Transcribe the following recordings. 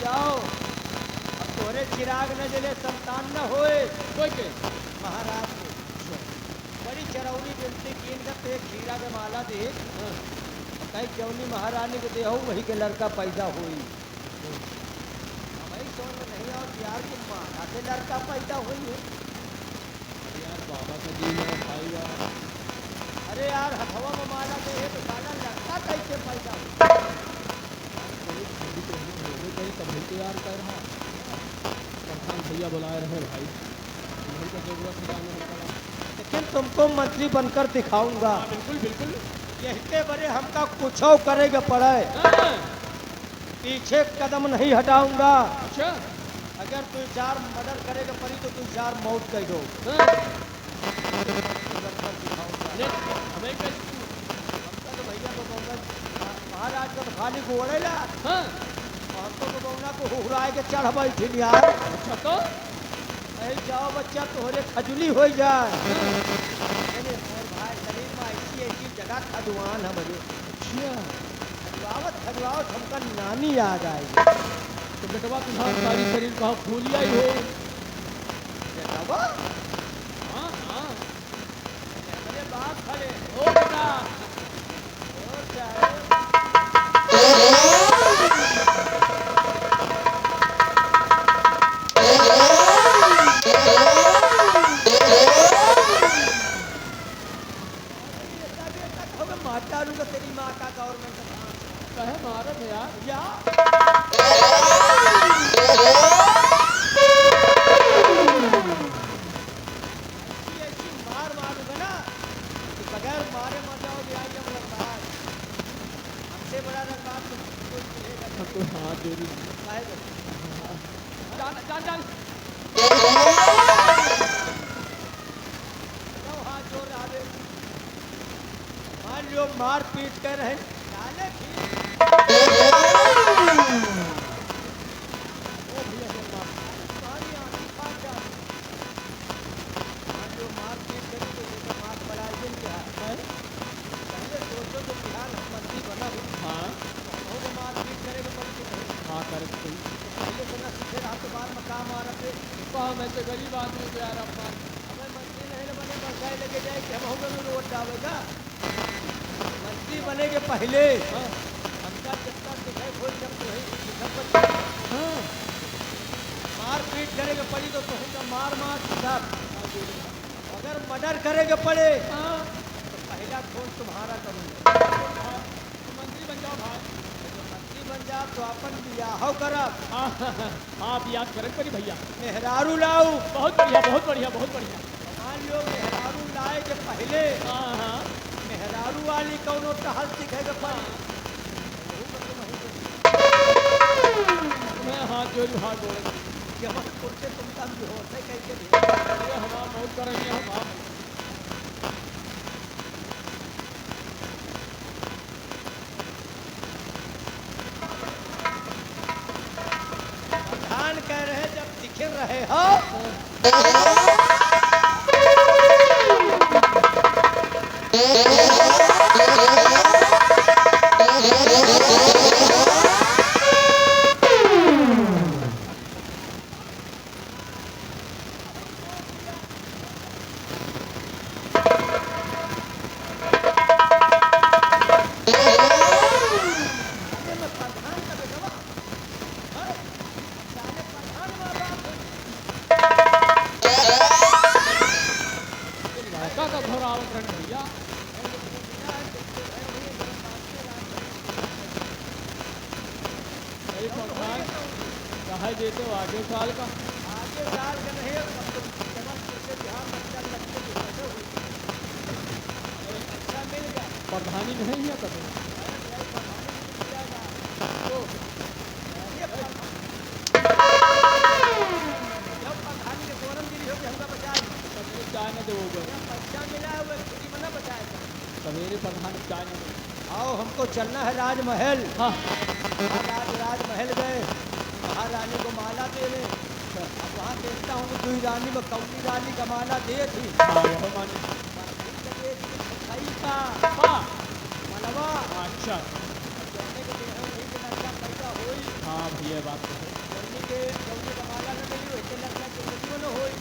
जाओ अब तोहरे चिराग न जले संतान न होए कोई के महाराज को बड़ी चरौरी बिनती कीन का तो एक खीरा के माला दे हाँ, कहीं जौनी महारानी के देहो वही के लड़का पैदा हुई हमारी सोच में नहीं और प्यार की माला से लड़का पैदा हुई है। अरे यार बाबा का जी मेरा भाई यार। अरे यार हथवा में माला दे है तो साला लड़का कैसे पैदा हुई। कोई ठंडी तो नहीं हो गई तभी तो यार कह रहा प्रधान भैया बुलाए रहे भाई नहीं तो जरूरत ही जाने में पड़ा। लेकिन तुमको मंत्री बनकर दिखाऊंगा हाँ, बिल्कुल बिल्कुल। कहते बड़े हमका कुछ करेगा पड़े हाँ, पीछे कदम नहीं हटाऊंगा। अच्छा अगर तू चार मर्डर करेगा पड़ी तो तू चार मौत कर दो। हाँ, बनकर दिखाऊंगा नहीं, हमें कैसे हमका तो भैया को कहूँगा महाराज का तो खाली घोड़ेला हाँ, हमको तो बौना को हुराए के चढ़ बैठिन यार। अच्छा तो अरे जाओ बच्चा तोहरे खजुली हो जाए। अरे और भाई शरीर में ऐसी ऐसी जगह खजुआन है मुझे अच्छा खजुआवत हमका नानी याद आएगी। तो बेटवा तुम्हारा सारी शरीर का फूलिया ही हो। बेटवा हाँ हाँ अरे बाप खड़े ओ बेटा और चाहे माता लूंगा तेरी माँ का गवर्नमेंट कहे मारत है यार। या ऐसी मार मारूंगा ना तो बगैर मारे मर जाओगे आज जब रखबार हमसे बड़ा रखबार तो कोई मिलेगा नहीं। तो हाँ जोड़ी काहे को? जान जान जान जाओ हाथ जोड़ रहा है। मान लो मार पीट कर रहे डाले ठीक ओ भैया शर्मा तुम्हारी आंखें फाड़ जाए। मान लो मार पीट करी तो उसका मार बढ़ाए दिन क्या है। पहले सोचो जो बिहार मंत्री बना हो हाँ वो मार पीट करेगा पड़ी तो नहीं। हाँ कर सही। पहले बना सीधे रात तो बाद में काम आ रहे थे। हम ऐसे गरीब आदमी को यार अपना हमें मंत्री नहीं ना बने बरसाई लगे जाए कि हम होंगे में वोट डालेगा। मंत्री बने के पहले हाँ हमका जितना दिखाई खोल जब तो है हाँ मार पीट करेगा पड़ी तो तुमका मार मार सीधा। अगर मर्डर करेगा पड़े हाँ तो पहला खून तुम्हारा करूँगा। मंत्री बन जाओ भाई। जब मंत्री बन जाओ तो अपन बियाह करब हाँ आप याद करें करी भैया। मेहरारू लाऊ। बहुत बढ़िया बहुत बढ़िया बहुत बढ़िया। मान लो मेहरारू लाए के पहले हाँ हाँ मेहरारू वाली कौनो टहल सीखेगा पड़ी मैं हाथ जोड़ी हाथ जोड़े जमन कुर्ते तुम तम भी होते कैसे भी ये हमारा मौत करेंगे हम आप धान कह रहे जब दिखे रहे हो अरे मैं प्रधान का बेटवा हाँ? साले प्रधान माँ बाप है। लड़का का घोर आवतरण भैया। सही प्रधान कहा देते हो आगे साल का आगे साल का नहीं है अब तो जमा से बिहार में चल लगते हैं पैसे हुए अच्छा मिल गया प्रधानी नहीं है कभी तो ये जब प्रधानी के सोनमगिरी हो गया हमका बचा सवेरे चाय न दोगे पैसा मिला है वो फ्री में ना बचाएगा। सवेरे प्रधान चाय न दो। आओ हमको चलना है राजमहल। हाँ आज राजमहल गए महारानी को माला देने अब वहाँ देखता हूँ दुई रानी में कौनी रानी का माला दे थी हाँ यह माने सही का हाँ मलवा अच्छा कहने के लिए पैसा हुई हाँ भैया बात तो है। के जौने का माला न मिली वैसे लगना जिंदगी न होई।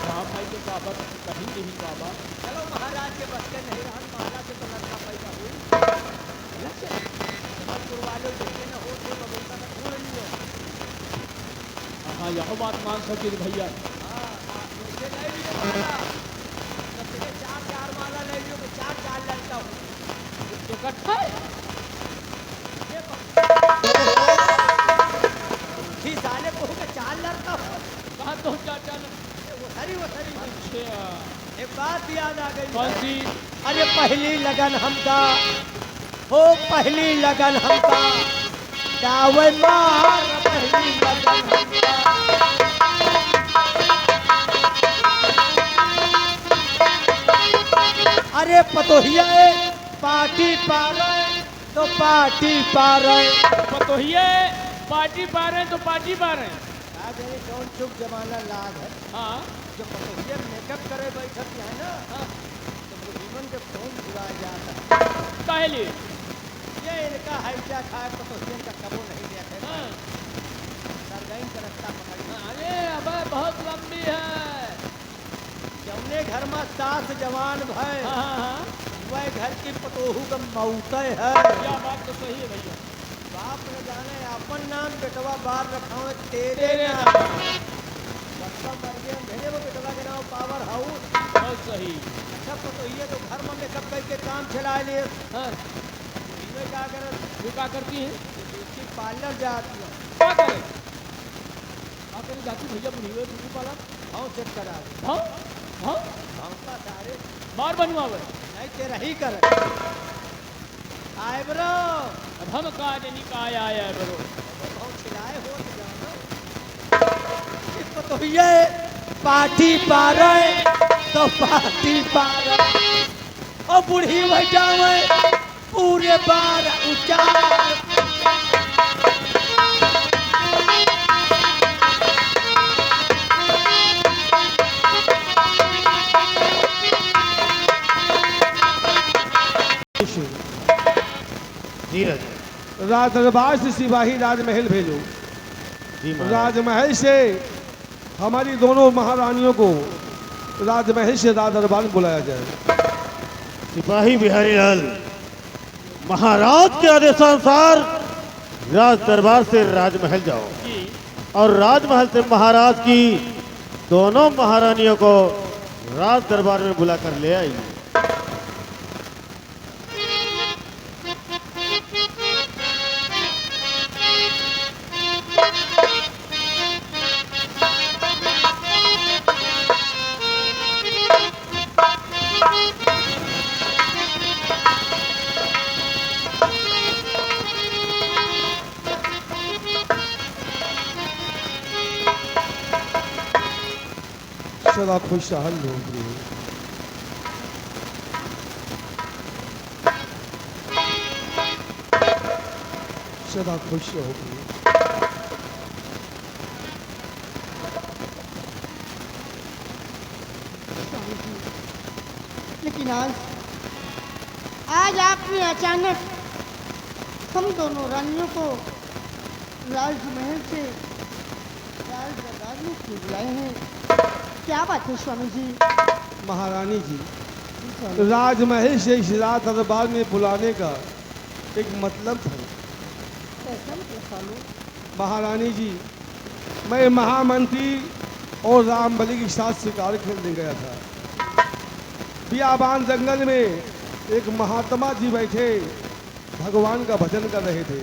हाँ भाई तो बाबा कहीं नहीं बाबा। चलो महाराज के बस के नहीं रहन, महाराज से तो लड़का पैदा हुई। जबलपुर वालों जैसे न हो तो बबूता का ढूंढ लियो। हाँ यह बात मान सके भैया। हाँ वैसे ले लियो माला, तब तेरे चार माला ले लियो कि चार लड़का हूँ। इकट्ठा ठीक साले को के 4 लड़का हो। कहा तो चाचा ने। वो सरी अच्छा एक बात याद आ गई। कौन सी? अरे पहली लगन हमका हो, पहली लगन हमका दावे मार, पहली लगन हमका। अरे पतोहिया पार्टी पारे तो पार्टी पारे, पतोहिए पार्टी पा रहे हैं तो पार्टी पा रहे हैं। कौन चुप जमाना लाग है। हाँ जो पतोहिया मेकअप करे बैठक है ना, हाँ तो जीवन के फोन छुड़ा जाता है। काहे लिए? ये इनका हैजा खाए पतोहियन का कबो नहीं देखे। हाँ सरगैन का रास्ता पकड़ना। अरे अब बहुत लंबी है। जौने घर में सास जवान भय, हाँ हाँ हाँ वह घर की पतोहू का मऊते है। क्या बात तो सही है भैया। बाप न जाने अपन नाम बेटवा बार रखा है तेरे तेरे नाम। नाम। बच्चा मर गया भेजे वो बेटवा के नाम पावर हाउस। बहुत सही। अच्छा पतोहिया तो घर में मेकअप करके काम चला लिए। हाँ इन्हें क्या करे, वो क्या करती है? ब्यूटी पार्लर जाती है। क्या करे? क्या करे जाती भैया बुढ़ी हुए ब्यूटी पार्लर? भाव चेक करा दे। हाँ हाँ भावता सारे बार बनवावे। नहीं तेरा ही करे। आए ब्रो अब हम कहा नहीं कहा आया है बरो। भाव खिलाए हो तो जानो। इस पतोहिया पार्टी पारे तो पार्टी पारे, और बूढ़ी बजावे पूरे 12 उचार। राज दरबार से सिपाही राजमहल भेजो। राजमहल से हमारी दोनों महारानियों को राजमहल से राज दरबार में बुलाया जाए। सिपाही बिहारी लाल, महाराज के आदेशानुसार राज दरबार से राजमहल जाओ और राजमहल से महाराज की दोनों महारानियों को राज दरबार में बुलाकर ले आइए। सदा खुशहाल होगी। सदा खुश होगी। लेकिन आज आपने अचानक हम दोनों रानियों को राजमहल से राज दरबार में क्यों बुलाए हैं? क्या बात है स्वामी जी? महारानी जी, राजमहल से इस राज दरबार में बुलाने का एक मतलब था। कैसा मतलब स्वामी? महारानी जी, मैं महामंत्री और रामबली के साथ शिकार खेलने गया था। बियाबान जंगल में एक महात्मा जी बैठे भगवान का भजन कर रहे थे,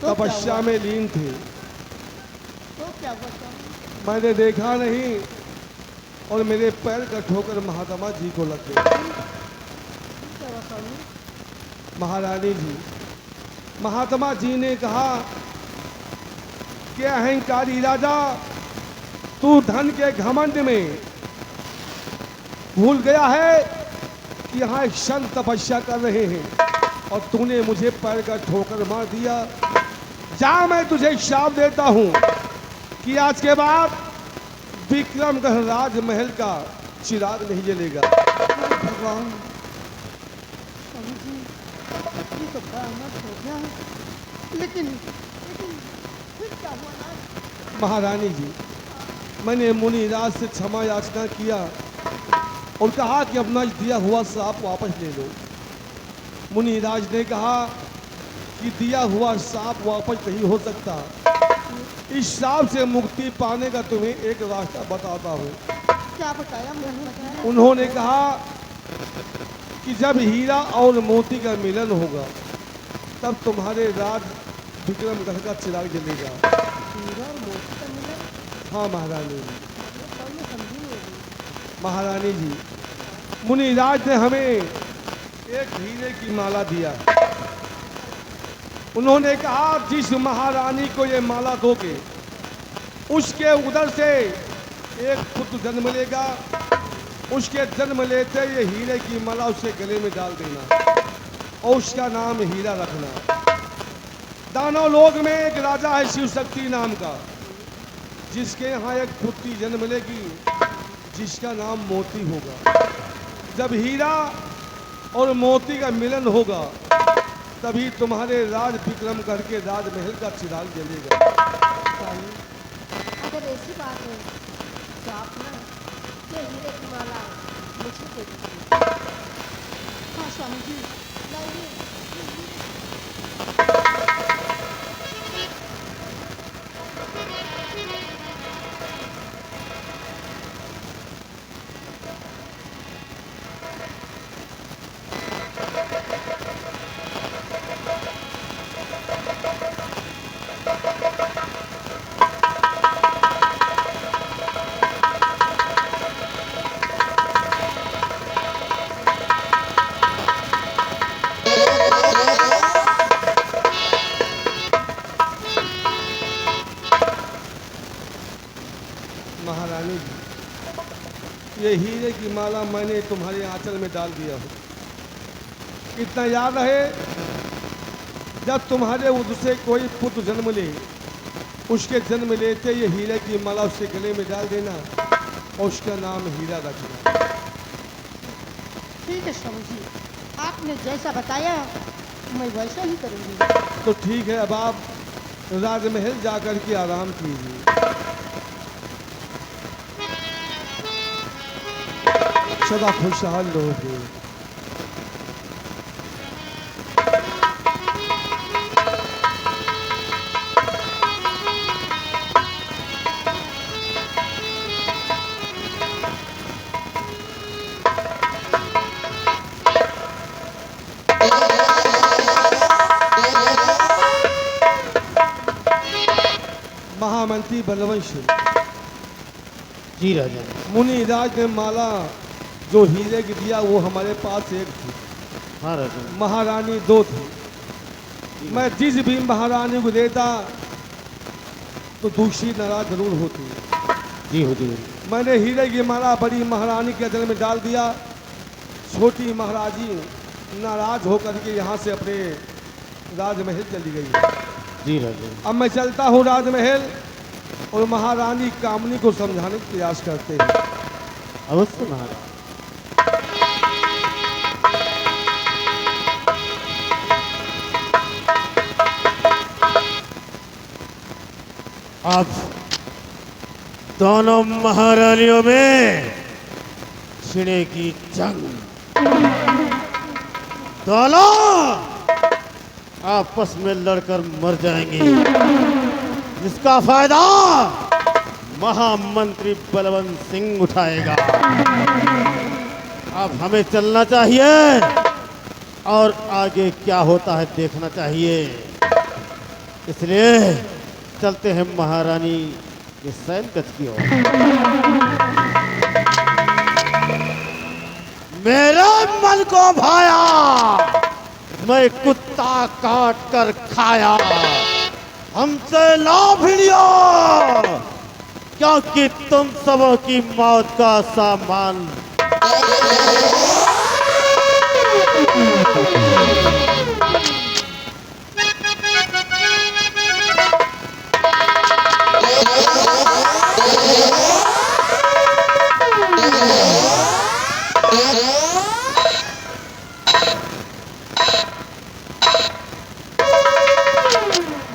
तो तपस्या में लीन थे। तो क्या हुआ स्वामी? मैंने देखा नहीं और मेरे पैर का ठोकर महात्मा जी को लग गया। क्या हुआ स्वामी? महारानी जी, महात्मा जी ने कहा कि अहंकारी राजा, तू धन के घमंड में भूल गया है कि यहाँ एक संत तपस्या कर रहे हैं और तूने मुझे पैर का ठोकर मार दिया। जा, मैं तुझे श्राप देता हूँ कि आज के बाद विक्रमगढ़ राजमहल का चिराग नहीं जलेगा। भगवान, स्वामी जी, ये तो बड़ा अनर्थ हो गया। लेकिन फिर क्या हुआ ना? महारानी जी, मैंने मुनिराज से क्षमा याचना किया और कहा कि अपना दिया हुआ सांप वापस ले लो। मुनिराज ने कहा कि दिया हुआ सांप वापस नहीं हो सकता। इस सांप से मुक्ति पाने का तुम्हें एक रास्ता बताता हूँ। क्या बताया मुझे? उन्होंने कहा कि जब हीरा और मोती का मिलन होगा तब तुम्हारे राज विक्रमगढ़ का चिराग जलेगा। हीरा और मोती का मिलन? हाँ महारानी जी। तो मैं समझी नहीं होगी। महारानी जी, मुनिराज ने हमें एक हीरे की माला दिया। उन्होंने कहा जिस महारानी को ये माला दोगे उसके उदर से एक पुत्र जन्म लेगा। उसके जन्म लेते ये हीरे की माला उसके गले में डाल देना और उसका नाम हीरा रखना। दानव लोक में एक राजा है शिव शक्ति नाम का, जिसके यहाँ एक पुत्री जन्म लेगी जिसका नाम मोती होगा। जब हीरा और मोती का मिलन होगा तभी तुम्हारे राज विक्रमगढ़ के राजमहल का चिराग जलेगा। अगर ऐसी बात है तो आप ना ये हीरे की माला मुझे दे दीजिए। हाँ स्वामी जी, लाइए। महारानी जी, ये हीरे की माला मैंने तुम्हारे आंचल में डाल दिया हूँ। इतना याद रहे, जब तुम्हारे उदर से कोई पुत्र जन्म ले उसके जन्म लेते ये हीरे की माला उसके गले में डाल देना और उसका नाम हीरा रखना। ठीक है स्वामी जी, आपने जैसा बताया मैं वैसा ही करूँगी। तो ठीक है, अब आप राजमहल जाकर के आराम कीजिए। सदा खुशहाल रहोगे। महामंत्री बलवंश, जी राजा। मुनिराज ने माला जो हीरे की दिया वो हमारे पास एक थी, हाँ राजा। महारानी दो थी। मैं जिस भी महारानी को देता तो दूसरी नाराज जरूर होती। जी हुजूर। मैंने हीरे की माला बड़ी महारानी के दिल में डाल दिया। छोटी महाराजी नाराज होकर के यहाँ से अपने राजमहल चली गई। जी राजा। अब मैं चलता हूँ राजमहल और महारानी कामनी को समझाने का प्रयास करते हैं। अवश्य महाराज। अब दोनों महारानियों में छिड़ेगी जंग। दोनों आपस में लड़कर मर जाएंगी, जिसका फायदा महामंत्री बलवंत सिंह उठाएगा। अब हमें चलना चाहिए और आगे क्या होता है देखना चाहिए। इसलिए चलते हैं महारानी के शयन कक्ष की ओर। मेरे मन को भाया, मैं कुत्ता काट कर खाया। हमसे ला भिड़ियो, क्योंकि तुम सबों की मौत का सामान।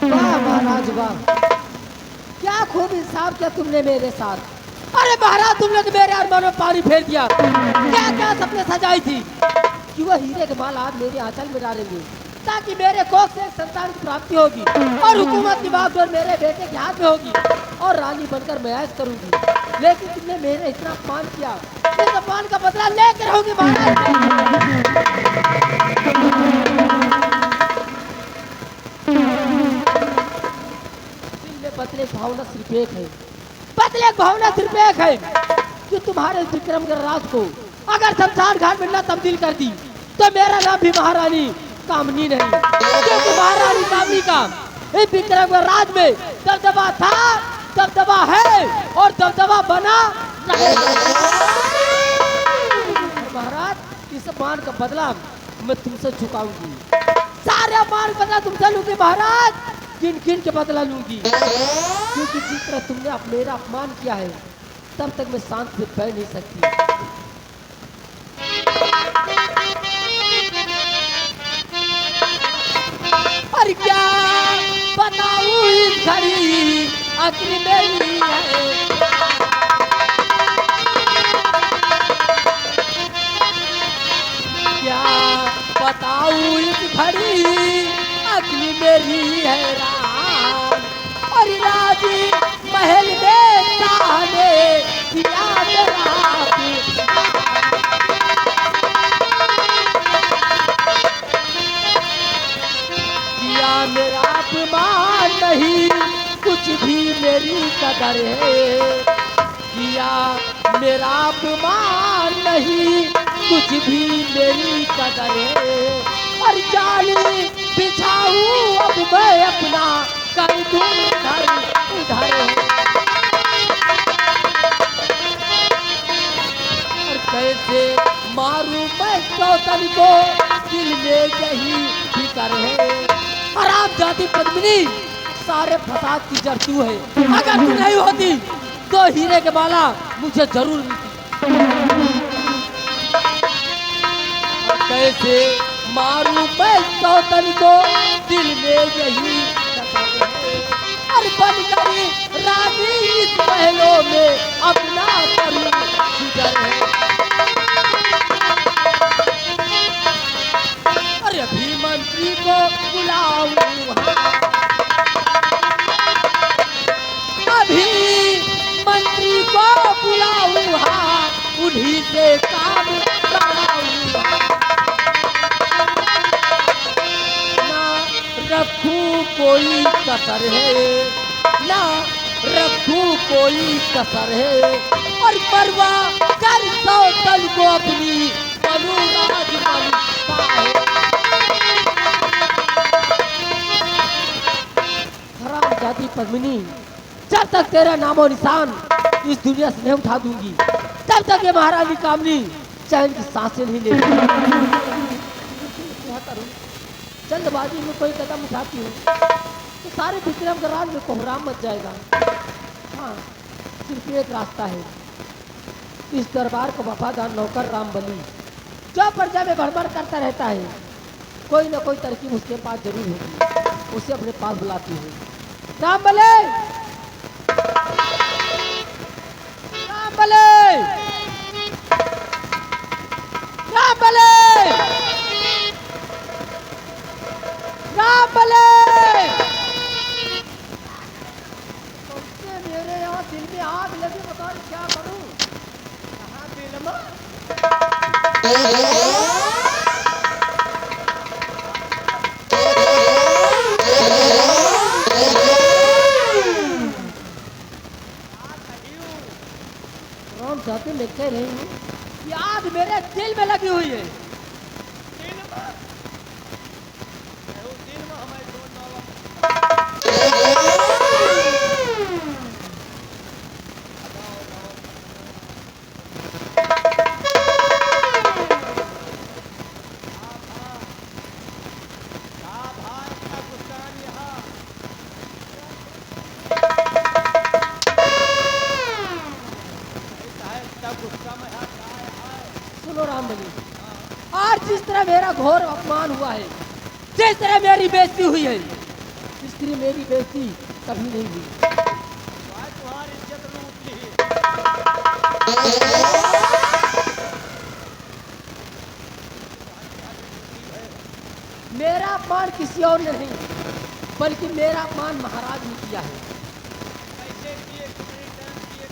वाह महाराज वाह, क्या खूबी इंसाफ किया तुमने मेरे साथ। अरे महाराज तुमने तो मेरे अरमान में पानी फेर दिया। क्या क्या सपने सजाई थी कि वह हीरे के माल आज मेरे आंचल में डालेंगे ताकि मेरे कोख से एक संतान की प्राप्ति होगी और हुकूमत की बागडोर मेरे बेटे के हाथ में होगी और रानी बनकर मैं ऐश करूंगी। लेकिन तुमने मेरे इतना अपमान किया, इस अपमान का बदला लेकर रहोगे महाराज। बदले भावना सिर्फ एक है, बदले भावना सिर्फ एक है कि तुम्हारे विक्रम के राज को अगर शमशान घाट में न तब्दील कर दी तो मेरा नाम भी महारानी कामनी नहीं, क्योंकि महारानी कामनी का इस विक्रम के राज में दबदबा था, दबदबा है और दबदबा बना महाराज। इस मान का बदला मैं तुमसे चुकाऊंगी, सारे मान का बदला तुमसे लूंगी महाराज, किन किन के बदला लूंगी, क्योंकि जिस तरह तुमने अब मेरा अपमान किया है तब तक मैं शांत से बैठ नहीं सकती। और क्या बताऊं इस घड़ी आखिर मेरी है, क्या बताऊं इस घड़ी अग्नि मेरी है रान और राजी महल में ताने किया मेरा किया मेरा अपमान नहीं, कुछ भी मेरी कदर है, किया मेरा अपमान नहीं, कुछ भी मेरी कदर है। और जाली बिछाऊं अब मैं अपना कर दूं उधर उधर, और कैसे मारूं मैं सौतन को, दिल में यही फिकर है। हराम जाति पद्मिनी सारे फसाद की जड़ तू है, अगर तू नहीं होती तो हीरे के माला मुझे जरूर मिलती। कैसे मारूं मैं सौतन को, दिल में यही और बनकर रानी इस महलों में अपना करूं गुजर है। अरे अभी मंत्री को बुलाऊं, अभी मंत्री को बुलाऊं, उन्हीं से काम कराऊं, रखूं कोई कसर है, ना रखूं कोई कसर है, और परवाह कर सौतन को अपनी बनूं राजमलिका है। हराम जाति पद्मिनी, जब तक तेरा नामो निशान इस दुनिया से नहीं उठा दूंगी तब तक ये महारानी कामनी चैन की सांसें नहीं लेगी। जल्दबाजी में कोई कदम उठाती हूँ तो सारे विक्रम के राज में कोहराम मच जाएगा। हाँ, सिर्फ एक रास्ता है, इस दरबार का वफादार नौकर रामबली जो प्रजा में भड़बड़ करता रहता है, कोई ना कोई तरकीब उसके पास जरूर होगी, उसे अपने पास बुलाती हूँ। रामबली, रामबली, रामबली, रामबली, तुमसे मेरे यहाँ दिल में आग लगी, बताओ क्या करूं? कहाँ दिल में? राम साथी मैं कह रही हूँ कि आग मेरे दिल में लगी हुई है। सुनो रामबली, आज जिस तरह मेरा घोर अपमान हुआ है, जिस तरह मेरी बेइज्जती हुई है, इस तरह मेरी बेइज्जती कभी नहीं हुई। मेरा अपमान किसी और ने नहीं, बल्कि मेरा अपमान महाराज ने किया है। कैसे किए, कितने टाइम किए,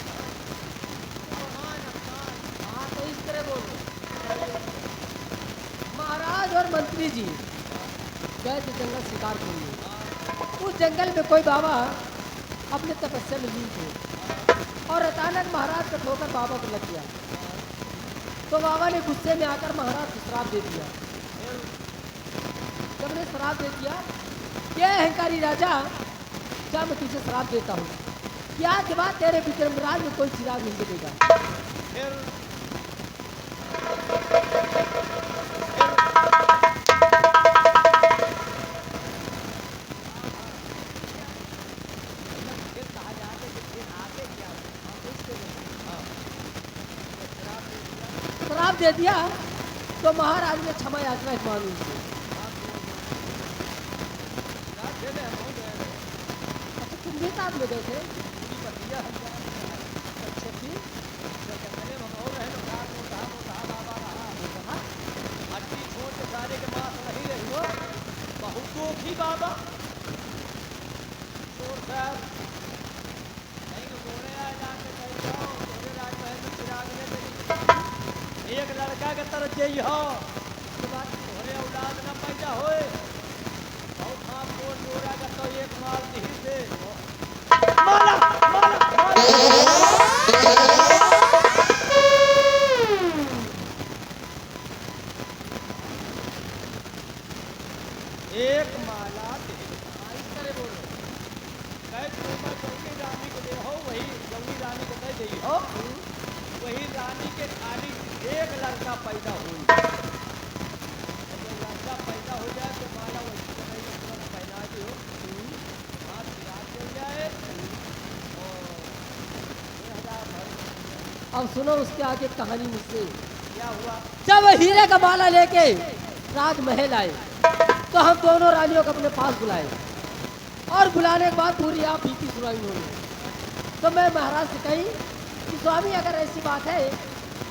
महान अपमान। हाँ तो इस तरह बोलो। महाराज और मंत्री जी गए थे जंगल शिकार के लिए। उस जंगल में कोई बाबा अपने तपस्या में लीन थे और अचानक महाराज का ठोकर बाबा को लग गया। तो बाबा ने गुस्से में आकर महाराज को श्राप दे दिया। जब ने श्राप दे दिया, क्या अहंकारी राजा, क्या मैं तुझे श्राप देता हूँ कि आज के बाद तेरे विक्रमराज में कोई चिराग नहीं जलेगा। फिर श्राप दे दिया तो महाराज ने क्षमा याचना मांगी उनसे। अच्छा तुम भी साथ में गए थे? अच्छा ठीक। हड्डी छोड़ के सारे के मांस नहीं रही हो, बहुत दुखी बाबा। चोर साहब नहीं घोड़े आ जाके कह जाओ तोरे राजमहल में चिराग ने तेरी एक लड़का के तरफ जई हो, उसके बाद तोरे औलाद न पैदा होए। बहुत हाँ को चोरा का तो एक माल नहीं दे माला माला एक माला दे। इस तरह बोलो। कह तुम जौनी रानी को दे हो, वही जौनी रानी को दे दी हो, वही रानी के खाली एक लड़का पैदा हुई। जब लड़का पैदा हो जाए तो माला वही तुरंत पहना दियो, हाथ चिराग जल जाए और 1000 भर। अब सुनो उसके आगे कहानी मुझसे। क्या हुआ? जब वह हीरे का माला लेके राजमहल आए तो हम दोनों रानियों को अपने पास बुलाए और बुलाने के बाद पूरी आप बीती सुनाई उन्होंने। तो मैं महाराज से कही कि स्वामी अगर ऐसी बात है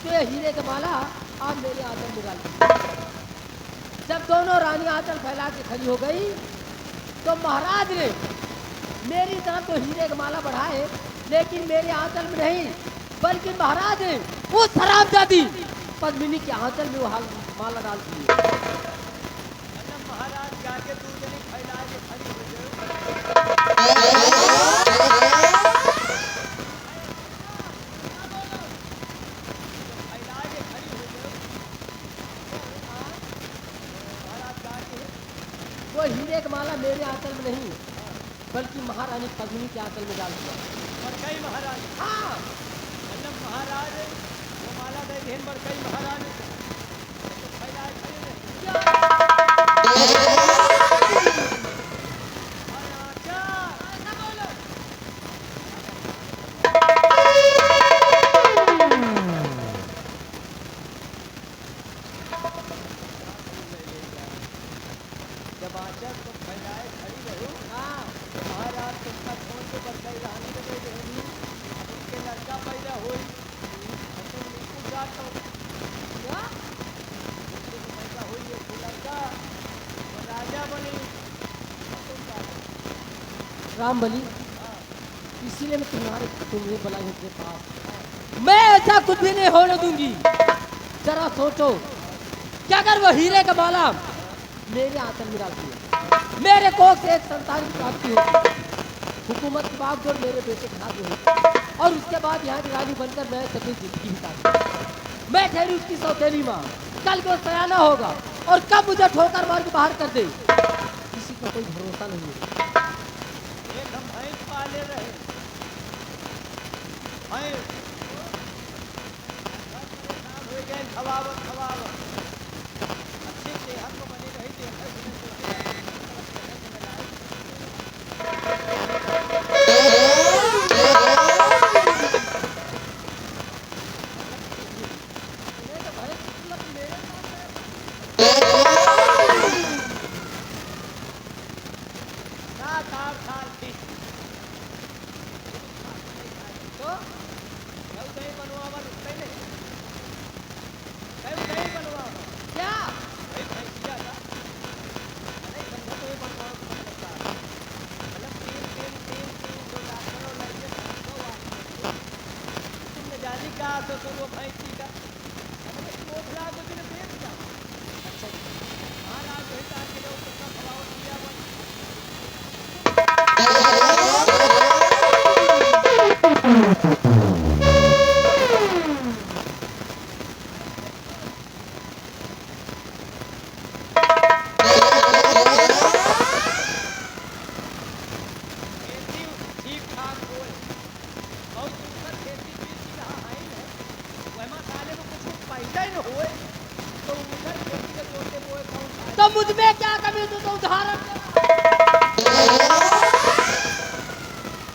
तो ये हीरे का माला आप मेरे आंचल में डाल दीजिए। जब दोनों रानी आंचल फैला के खड़ी हो गई तो महाराज ने मेरी तरफ तो हीरे का माला बढ़ाए, लेकिन मेरे आंचल में नहीं, बल्कि महाराज ने उस शराबजादी पद्मिनी के आंचल में वो माला डाल दी। मतलब महाराज जाके तू जने फैला के खड़ी हो जाओ। फैला के खड़ी हो जाओ। महाराज जाके वो हीरे का माला मेरे आंचल में नहीं, बल्कि महारानी पद्मिनी के आंचल में डाल दिया। बड़कई महाराज। हाँ मतलब महाराज वो माला दे देन बड़कई महाराज तो फैला के खड़ी रहे। जब आंचल तुम फैलाए खड़ी रहो, हाँ तो महाराज तुमका छोड़ के बड़कई रानी के दे देनी, उनके लड़का पैदा हुई, तुम बिल्कुल जात हो। क्या? उनके पैदा हुई एक लड़का, वो राजा बनी, और तुम जात हो। राम बली, इसीलिए मैं तुम्हें बुलाई हूँ अपने पास। मैं ऐसा कुछ भी नहीं होने दूंगी। जरा सोचो कि अगर वो हीरे का माला मेरे आंचल में डालती है, मेरे कोख से एक संतान की प्राप्ति होगी, हुकूमत के बावजूद मेरे बेटे के हाथ में होगी, और उसके बाद यहाँ की रानी बनकर मैं सभी जिंदगी बिताऊंगी। मैं ठहरी उसकी सौतेली माँ, कल को सयाना होगा और कब मुझे ठोकर मार के बाहर कर दे, किसी का कोई भरोसा नहीं है। एक हम भैंस पाले रहे, भैंस नाम हो गए खवावत खवावत, अच्छे सेहत को बनी रही थी। साल थी तो उतई बनवावा रुकते नहीं उतई बनवावा क्या भाई भैंसिया का अरे बंदा तो ये बनवावा मन करता है मतलब तीन दो डॉक्टर और लड़के दो आदमी तुमने जानी का तो वो भैंसी का हमने कोठला को दिन बेच दिया अच्छा महाराज वही तार के लोग कितना फलाव दिया वो खेती ठीक ठाक होए और दूसर खेती बीच रहा है ना वहमा साले में कुछ पैसा ही न होए तो उधर खेती के जोते बोए कौन खाए तो मुझ में क्या कमी तू तो उदाहरण दे।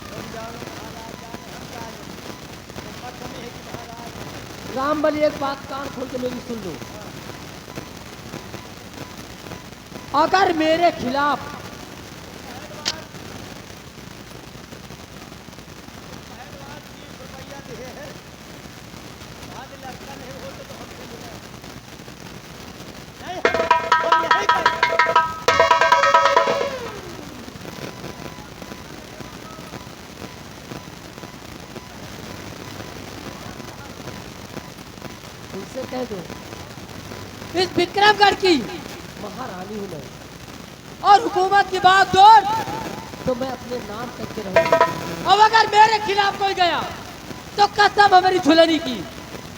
तुम जानो महाराज जाने हम जाने तो पता नहीं है कि महाराज राम बलि एक बात कान खोल के मेरी सुन लो। अगर मेरे खिलाफ पहलवान 20 रुपया दिए है बाद लड़का नहीं हो तो हमसे मिले नहीं हम यही करेंगे उनसे कह दो इस विक्रमगढ़ की महारानी हूं मैं और हुकूमत की बागडोर तो मैं अपने नाम करके रहूंगा। अब अगर मेरे खिलाफ कोई गया तो कसम है मेरी झुलनी की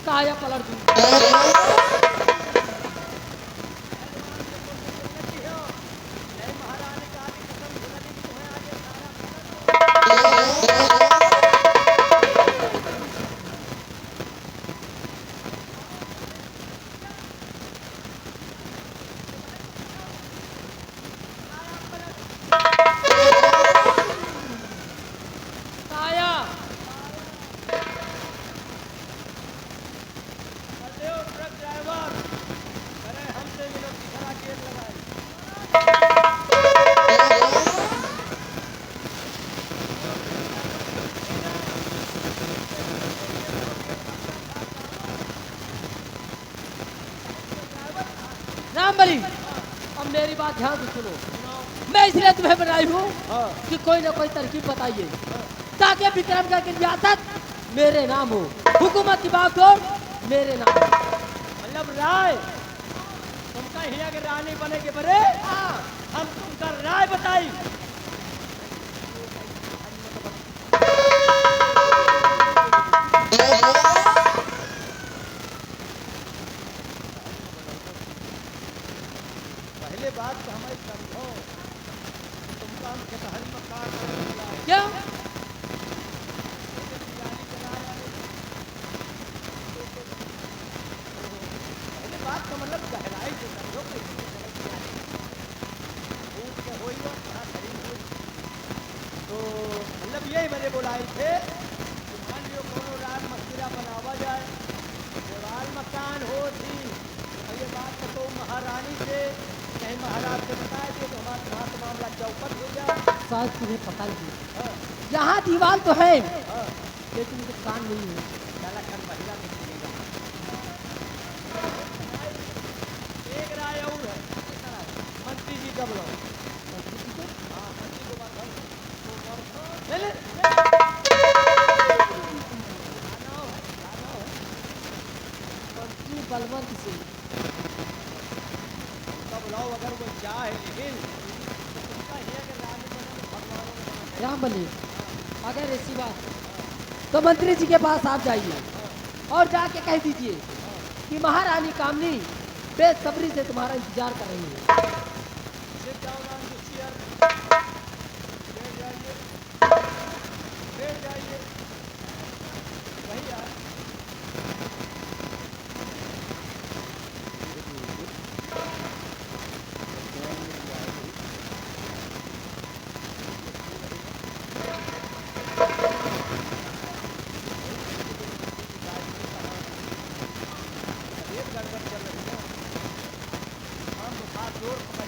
काया पलट दूं। नहीं महारानी का आदि कसम झुलनी की तुम्हें आगे सारा काया बलदेव ट्रक ड्राइवर अरे हमसे मिलो किधर गेट लगाए राम बलि अब मेरी बात ध्यान से सुनो। मैं इसलिए तुम्हें बनाई हूँ कि कोई ना कोई तरकीब बताइए ताकि विक्रमगढ़ की रियासत मेरे नाम हो, हुकूमत की बागडोर मेरे नाम हो। मतलब राय तुमका हिया के रानी बने के बरे हम तुमका राय बताई पहले बात तो हमें समझो तुमका हम कटहरी मकान में बुलाए क्या पहले बात का मतलब गहराई से समझो कि भूख के होई बा, कहाँ शरीर होई। तो मतलब यही मैंने बुलाई थे कि मान लियो कोनो रात मस्तिरा बनावा जाए देवाल मकान हो थी और ये बात तो महारानी से कहीं महाराज से बताए थे तो हमारा वहाँ तो मामला चौपट हो जाए शायद तुम्हें पता नहीं हाँ, यहाँ दीवार तो है हाँ, लेकिन मुझे कान नहीं है। साला कल महिला को सुनेगा। एक राय और है मंत्री जी कब लो हाँ मंत्री को बात कर ले ले मंत्री बलवंत सिंह कब लाओ अगर वो चाहे लेकिन तुमका ही अगर रानी बने तो भगवानों ने बना राम बलि अगर ऐसी बात है, तो मंत्री जी के पास आप जाइए और जाके कह दीजिए कि महारानी कामनी बेसब्री से तुम्हारा इंतजार कर रही है। सिर्फ जाओ नाम जो चेयर बैठ जाइए वही यार तबीयत गड़बड़ चल रही है हम बुखार जोर पकड़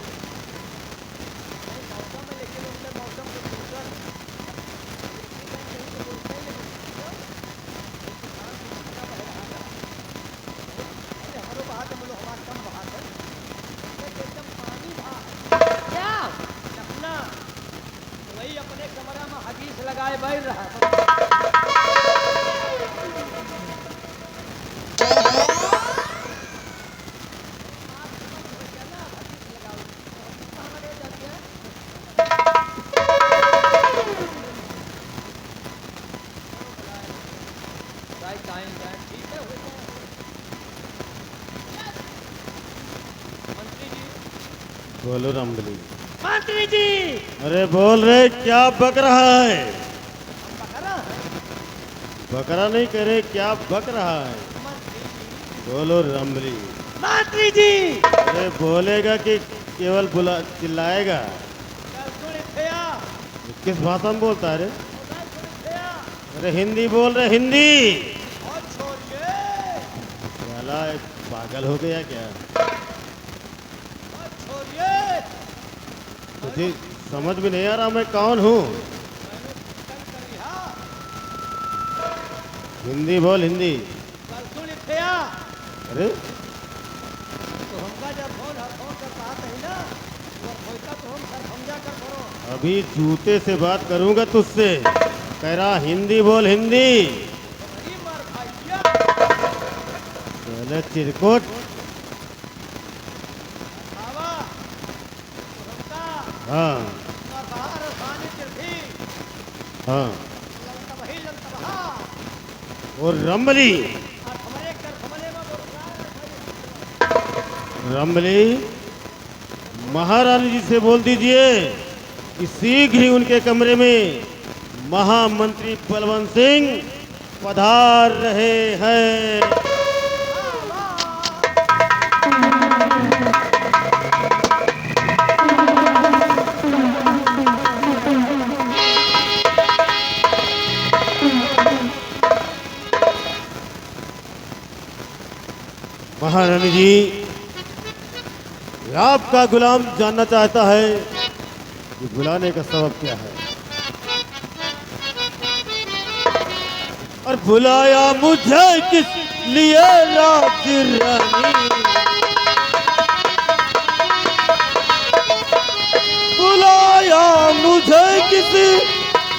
लगाए बैठ रहा भाई काहे काहे ठीक है हो जाए। मंत्री जी बोलो रामबली। मंत्री जी अरे बोल रहे क्या बक रहा है? हम पकड़ा है बकरा नहीं करे, क्या बक रहा है? मंत्री जी बोलो रामबली। मंत्री जी अरे बोलेगा कि केवल बुला चिल्लाएगा? कल सुन थया किस भाषा में बोलता है रे? कल सुन थया अरे हिंदी बोल रहे, हिंदी। और छोड़िए साला पागल हो गया क्या? और छोड़िए तुझे समझ में नहीं आ रहा मैं कौन हूँ? मैंने कल करिहा हिंदी बोल, हिंदी। कल सुन थया अरे तो हमका जब फोन कर बात है ना और होता तो हम सर समझा कर करो अभी जूते से बात करूंगा तुझसे। कह रहा हिंदी बोल, हिंदी। बड़ी मार खाइया पहले चिरकुट। खावा तो हमका हाँ का बाहर पानी चिरफी हाँ। लंका वही लंका बहा और रमली, और हमारे कर हमले में बोल रहा है रमली महारानी जी से बोल दीजिए कि शीघ्र ही उनके कमरे में महामंत्री बलवंत सिंह पधार रहे हैं। महारानी जी, आपका गुलाम जानना चाहता है कि बुलाने का सबब क्या है। और बुलाया मुझे किस लिए राज रानी? बुलाया मुझे किस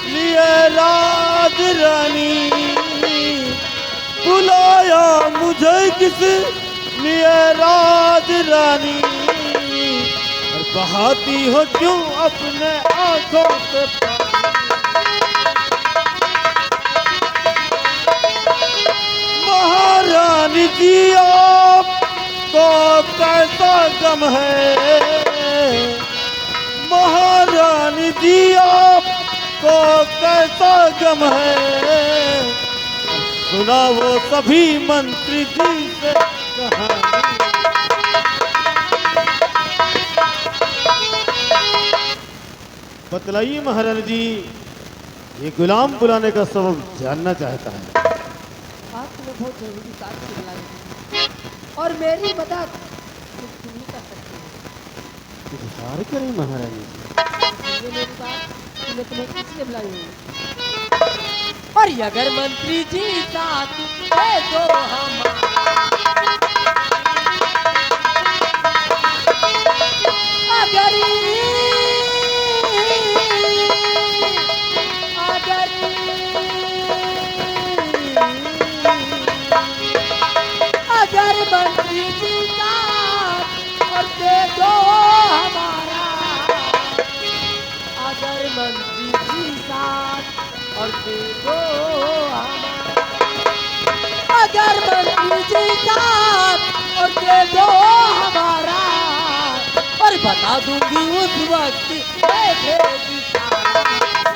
लिए राज रानी? बुलाया मुझे किस लिए राज रानी? और बहाती हो क्यों अपने आंखों से महारानी जी आपको कैसा गम है? महारानी जी आपको कैसा गम है? सुना वो सभी मंत्री जी से कहानी। बतलाइए महारानी जी, ये गुलाम बुलाने का सबब जानना चाहता है। आप तुम्हें बहुत जरूरी काम से बुलाए और मेरी मदद तुम ही कर सकते हो। इजहार करें महारानी जी। ये मेरी बात मैं तुम्हें इसलिए बुलाई हूँ। और ये अगर मंत्री जी साथ दे दो अगर मंत्री जी साथ और दे दो हमारा, अगर मंत्री जी साथ और दे दो हमारा, अगर मंत्री जी साथ और दे दो हमारा, और बता दूंगी उस वक्त मैं भेजी सारा,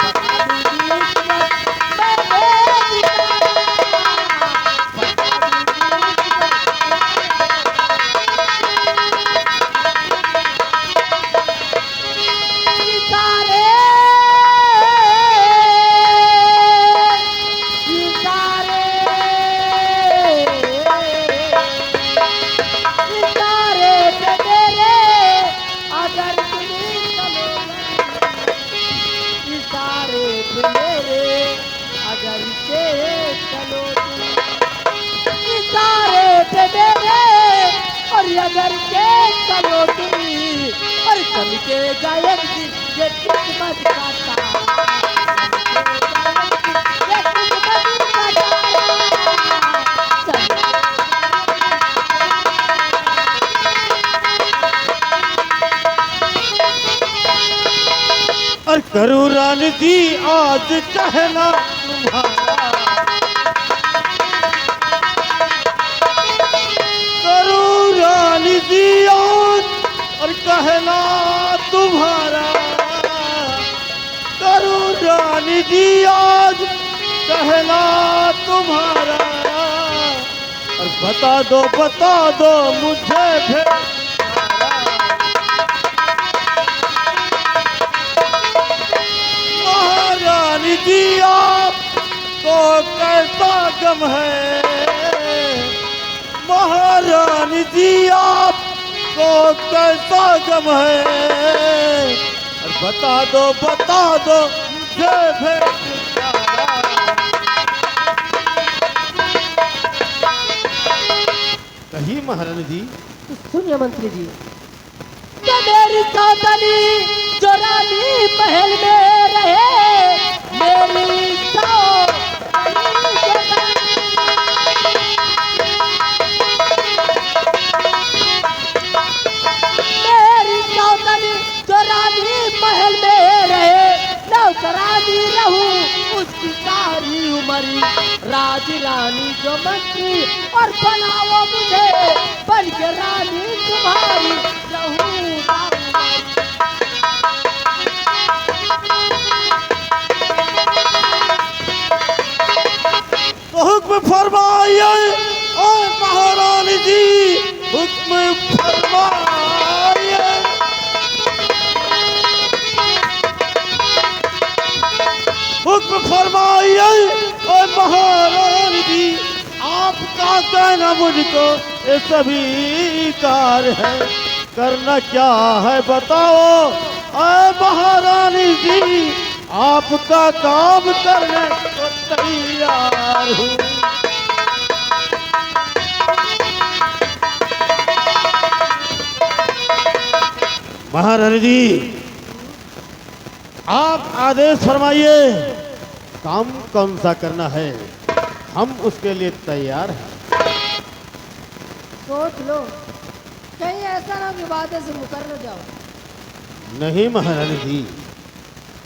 बता दूंगी उस वक्त मैं भेजी सारा, बता दूंगी उस अगर के चलो तुम और चल के जाए ये किस्मत का तारा। रानी जी आज कहना तुम्हारा, करूं रानी जी आज और कहना तुम्हारा, करूं रानी जी आज कहना तुम्हारा, और बता दो मुझे फिर महारानी जी आपको कैसा गम है, महारानी जी आपको कैसा गम है, और बता दो मुझे फिर कही महारानी जी। सुनिए मंत्री जी, कि मेरी सौतनी जो रानी महल में रहे, मेरी सौतनी जो रानी महल में रहे, नौकरानी रहूं उसकी सारी उम्र, राज रानी जो मंत्री और बनाओ मुझे बन के रानी तुम्हारी रहूं। तो हुक्म फरमाइए और महारानी जी, हुक्म फरमाइए, हुक्म फरमाइए और महारानी जी, आपका कहना मुझको ये सभी कार है, करना क्या है बताओ ऐ महारानी जी, आपका काम करने को तैयार हूँ। महारानी जी आप आदेश फरमाइए, काम कौन सा करना है, हम उसके लिए तैयार हैं। सोच लो, कहीं ऐसा ना कि वादे से मुकर न जाओ। नहीं महारानी जी,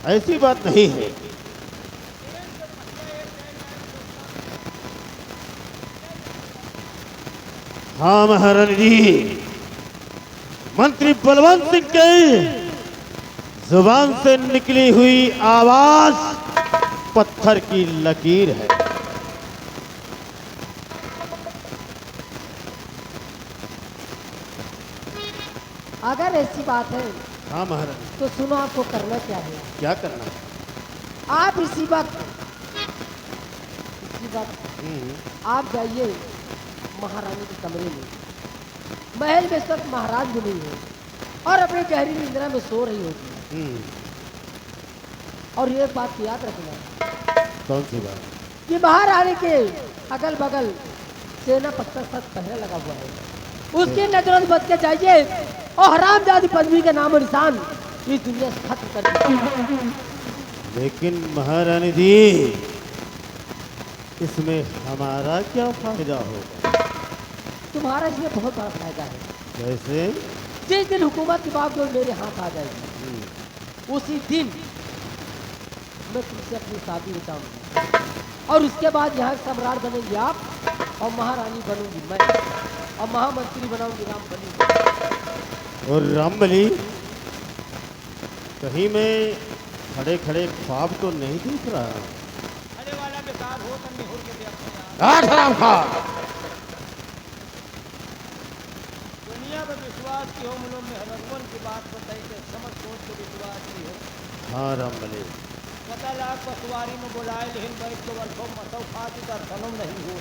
ऐसी बात नहीं है। हाँ महारानी जी, मंत्री बलवंत सिंह के जुबान से निकली हुई आवाज पत्थर की लकीर है। अगर ऐसी बात है हाँ महारानी। तो सुनो, आपको करना क्या है। क्या करना है? आप इसी वक्त आप जाइए महारानी के कमरे में, महल में सब महाराज भी नहीं है और अपनी गहरी निंद्रा में सो रही होगी। और ये बात याद रखना। कौन सी बात? कि महारानी के अगल बगल सेना पत्थर सच पहरे लगा हुआ है, उसकी नजरों से बच के जाइए और हरामजादी पदवी का नामो निशान इस दुनिया से खत्म कर दीजिए। लेकिन महारानी जी, इसमें हमारा क्या फायदा होगा? तुम्हारा इसमें बहुत बड़ा फायदा है। कैसे? जिस दिन हुकूमत की बात जो मेरे हाथ आ जाएगी, उसी दिन मैं तुमसे अपनी शादी रचाऊंगी और उसके बाद यहाँ सम्राट बनेंगे आप और महारानी बनूंगी मैं और महामंत्री बनाऊंगी रामबली। और रामबली, कहीं मैं खड़े खड़े ख्वाब तो नहीं देख रहा? अरे वाला के साथ हो तो नहीं हो के देखो यार। हराम खा। दुनिया में विश्वास की हो, मुलों में भगवान की बात बताई के समझ सोच के विश्वास की हो। हाँ रामबली। पता लाख पसवारी में बुलाए लेकिन बैठ के वर्षों मसौ खाती का जन्म नहीं हो।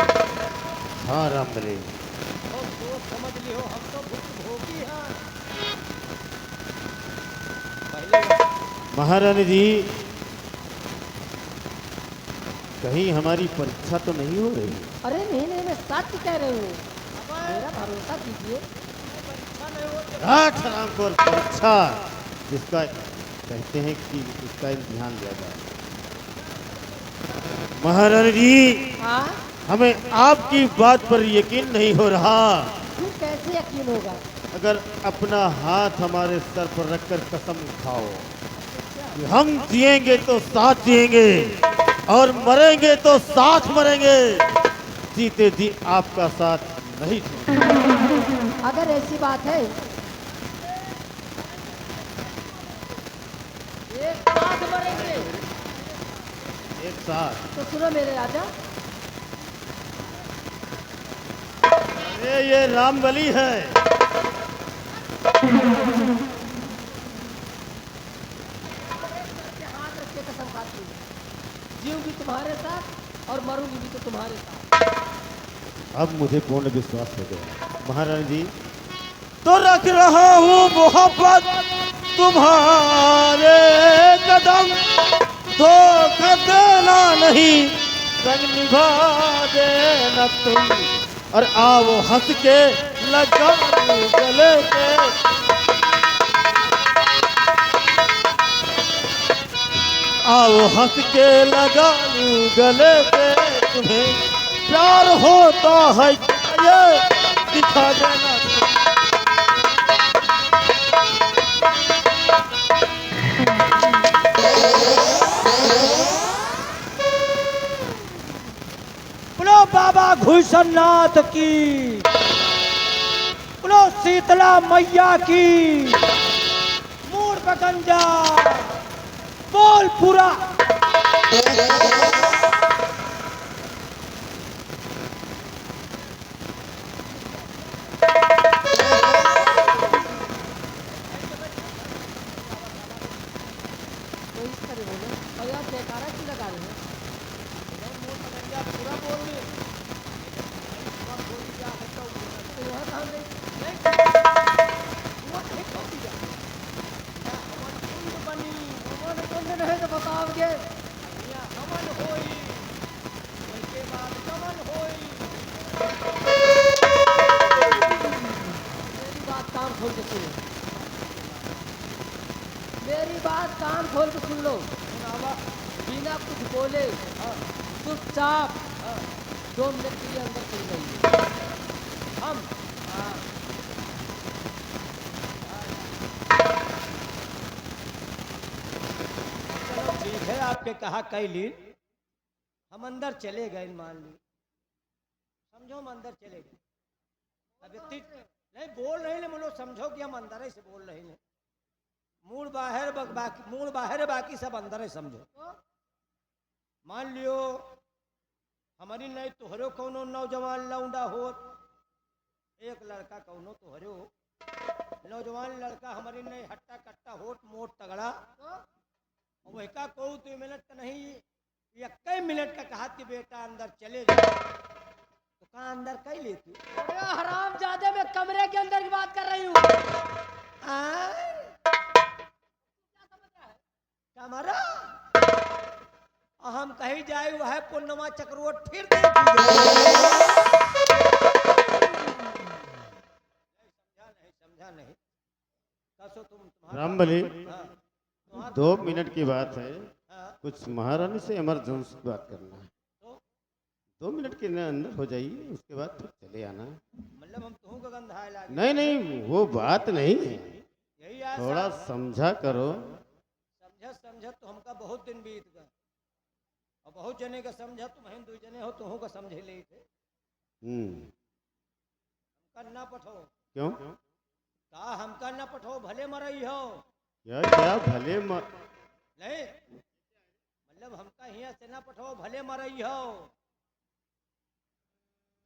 हाँ रामबली। और सोच समझ लियो, हम तो भुक्त भोगी हैं। पहले महारानी जी, कहीं हमारी परीक्षा तो नहीं हो रही? अरे नहीं नहीं, मैं सच कह रही हूँ, मेरा भरोसा कीजिए। हराम खोर परीक्षा, जिसका कहते हैं कि उसका इम्तिहान लिया जाए। महारानी जी, हाँ, हमें आपकी बात पर यकीन नहीं हो रहा। फिर कैसे यकीन होगा? अगर अपना हाथ हमारे सर पर रखकर कसम खाओ। कि हम जिएंगे तो साथ जिएंगे और मरेंगे तो साथ मरेंगे, जीते जी आपका साथ नहीं छोड़ेंगे। अगर ऐसी बात है, एक साथ मरेंगे एक साथ। तो सुनो मेरे राजा, अरे ये रामबली है। हाथ रख के कसम खाती हूँ, जीऊंगी तुम्हारे साथ और मरूंगी भी तो तुम्हारे साथ। अब मुझे पूर्ण विश्वास हो गया महारानी जी। तो रख रहा हूँ मोहब्बत तुम्हारे कदम, धोखा देना नहीं, संग निभा देना तुम। और आओ हंस के लगा लूं गले पे, आओ हंस के लगा लूं गले पे तुम्हें, प्यार होता है ये दिखा देना। बोलो बाबा घुसनाथ की, बोलो शीतला मैया की, मूड बगंजा बोल पूरा। तो इस तरह बोलो, और यार जयकारा क्यों लगा रहे हो? पूरा बोल रही तो यहाँ कहाँ गई? हमारे कुंड नहीं तो बताओगे। हमन होई, उसके बाद कमन होई। मेरी बात कान खोल के सुनो, मेरी बात कान खोल के सुन लो। बिना कुछ बोले चुपचाप 2 मिनट के लिए अंदर चल जाइए। हम चलो ठीक है, आपके कहा कैली, हम अंदर चले गए, मान ली, समझो हम अंदर चले गए। अब इतनी नहीं बोल रहे हैं, बोलो समझो कि हम अंदर ही से बोल रहे हैं। मूड बाहर बाकी, मूड बाहर है, बाकी सब अंदर है, समझो। मान लियो हमारी नहीं तोहरो कौनो नौजवान लौंडा हो, एक लड़का कौनो तोहरो नौजवान लड़का हमारी नहीं हट्टा कट्टा होट मोट तगड़ा, वह का कहू 2 मिनट का नहीं, 1 मिनट का कहा कि बेटा अंदर चले जाओ, तो कहाँ अंदर कह ले तू? अरे हराम जादे, मैं कमरे के अंदर की बात कर रही हूँ। कमरा हम कहीं जाए वह पूर्णिमा चक्रवट फिर समझा नहीं कसो तुम रामबली, हाँ, 2 मिनट की बात है, हाँ, कुछ महारानी से इमरजेंसी बात करना है। तो 2 मिनट के अंदर हो जाइए, उसके बाद फिर चले आना। मतलब हम तुहू का गंधा लागे। नहीं नहीं, वो बात नहीं है, यही आशा थोड़ा समझा करो। समझत तो हमका बहुत दिन बीत गए, और बहुत जने का समझा, तुम हम 2 जने हो, तुहू का समझे ले थे, हमका ना पठो। क्यों? का हमका ना पठो, भले मरई हो। क्या क्या भले नहीं मतलब हमका हिया से ना पठो, भले मरई हो।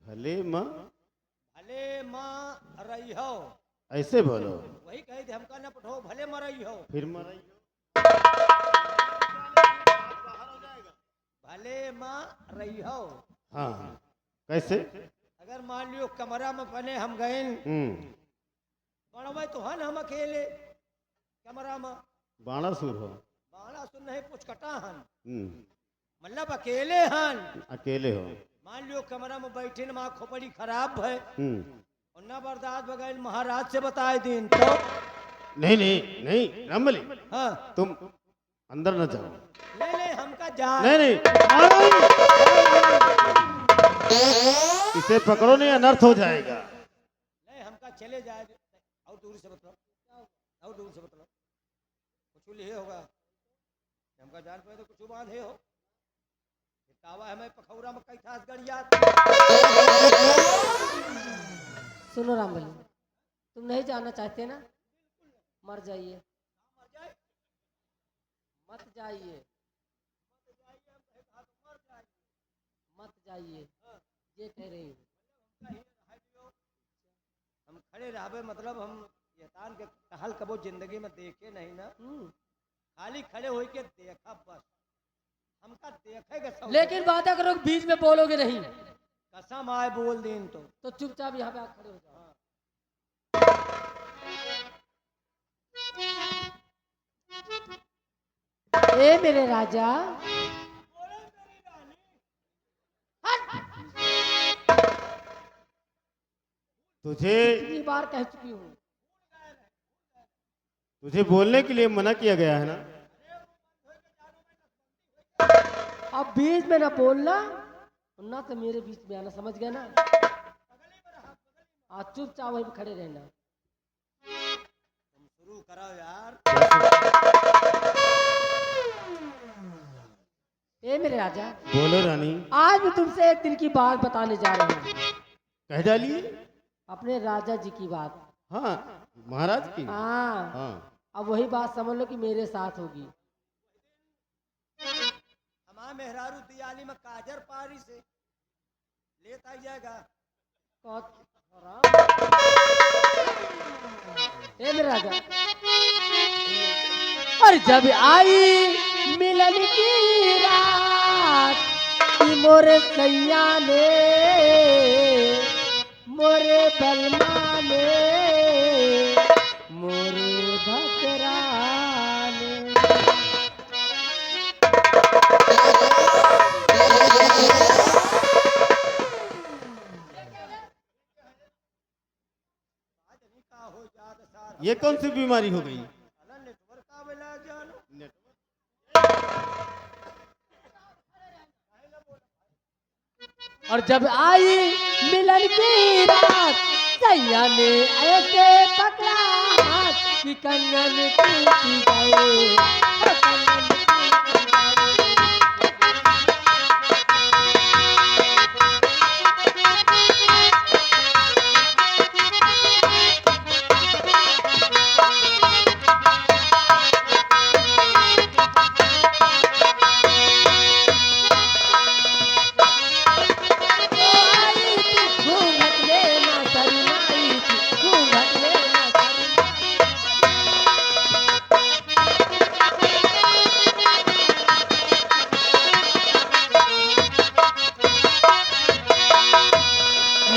भले माँ भले माँ रही हो, ऐसे बोलो। वही कहे थे, हमका ना पठो, भले मरई हो। फिर मराई भले माँ रही हो। हाँ हाँ, कैसे? अगर मान लियो कमरा में बने हम गए, बनवे तो हन हम अकेले कमरा में, बाणासुर हो। बाणा सुन नहीं पुचकटा हन, हम्म, मतलब अकेले हन। अकेले हो। मान लियो कमरा में बैठे न, माँ खोपड़ी खराब है हम्म, और न बर्दाश्त बगैर महाराज से बताए दिन तो। नहीं नहीं नहीं रामबली, हाँ तुम अंदर न जाओ। नहीं नहीं हमका जा नहीं नहीं, इसे पकड़ो, नहीं अनर्थ हो जाएगा। नहीं हमका चले जाए। और दूर से बताओ, और दूर से बताओ, कुछ ये होगा। हमका जान पे तो कुछ बांधे हो तावा हमें पखौरा में कई थास गड़िया सुनो रामबली, तुम नहीं जाना चाहते ना, मर जाइए, मत जाइए, मत जाइए, ये कह रही हूँ। हम खड़े रहबे मतलब हम शैतान के कहल कबो जिंदगी में देखे नहीं ना, खाली खड़े हो के देखा बस, हमका देखेगा सब। लेकिन वादा करो कि बीच में बोलोगे नहीं। कसम आए बोल दिन तो चुपचाप यहाँ पे खड़े हो जाओ। ए मेरे राजा, तुझे कितनी बार कह चुकी हूँ। तुझे बोलने के लिए मना किया गया है ना। अब बीच में ना बोलना ना, तो मेरे बीच में आना, समझ गया ना। आज चुपचाप वहीं पे खड़े रहना। तुम शुरू करो यार। ए मेरे राजा, बोलो रानी। आज मैं तुमसे एक दिन की बात बताने जा रही हूँ। कह डालिए। अपने राजा जी की बात। हाँ, महाराज की। हाँ, हाँ। अब वही बात समझ लो कि मेरे साथ होगी। हमारा मेहरारू दियाली में काजर पारी से लेता ही जाएगा। ए मेरे राजा, और जब आई मिलन की रात कि मोरे सैया ने, मोरे बलमा ने, मोरे भकरा ने, ये कौन सी बीमारी हो गई। और जब आई मिलन की रात सैया ने ऐसे पकड़ा हाथ कि कंगन टूट गए, कंगन टूट घूंघट लेना शर्माई थी, घूंघट लेना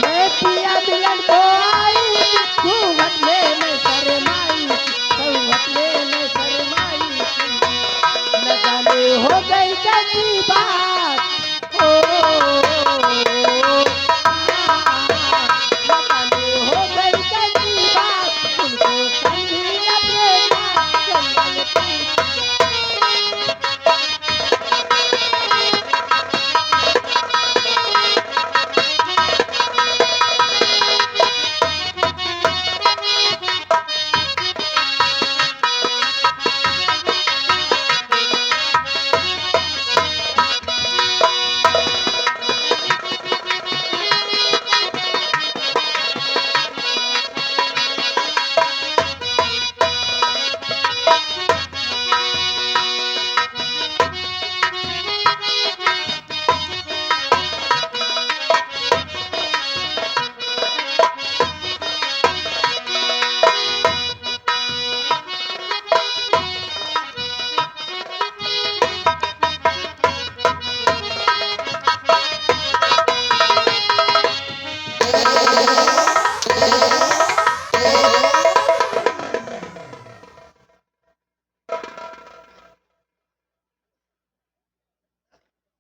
मैं पिया मिलन को आई थी, घूंघट लेना शर्माई थी, घूंघट लेना शर्माई थी, न जाने हो गई कैसी बात, ओ हो गई कैसी बात, उनको समझी अपने बात, चंदन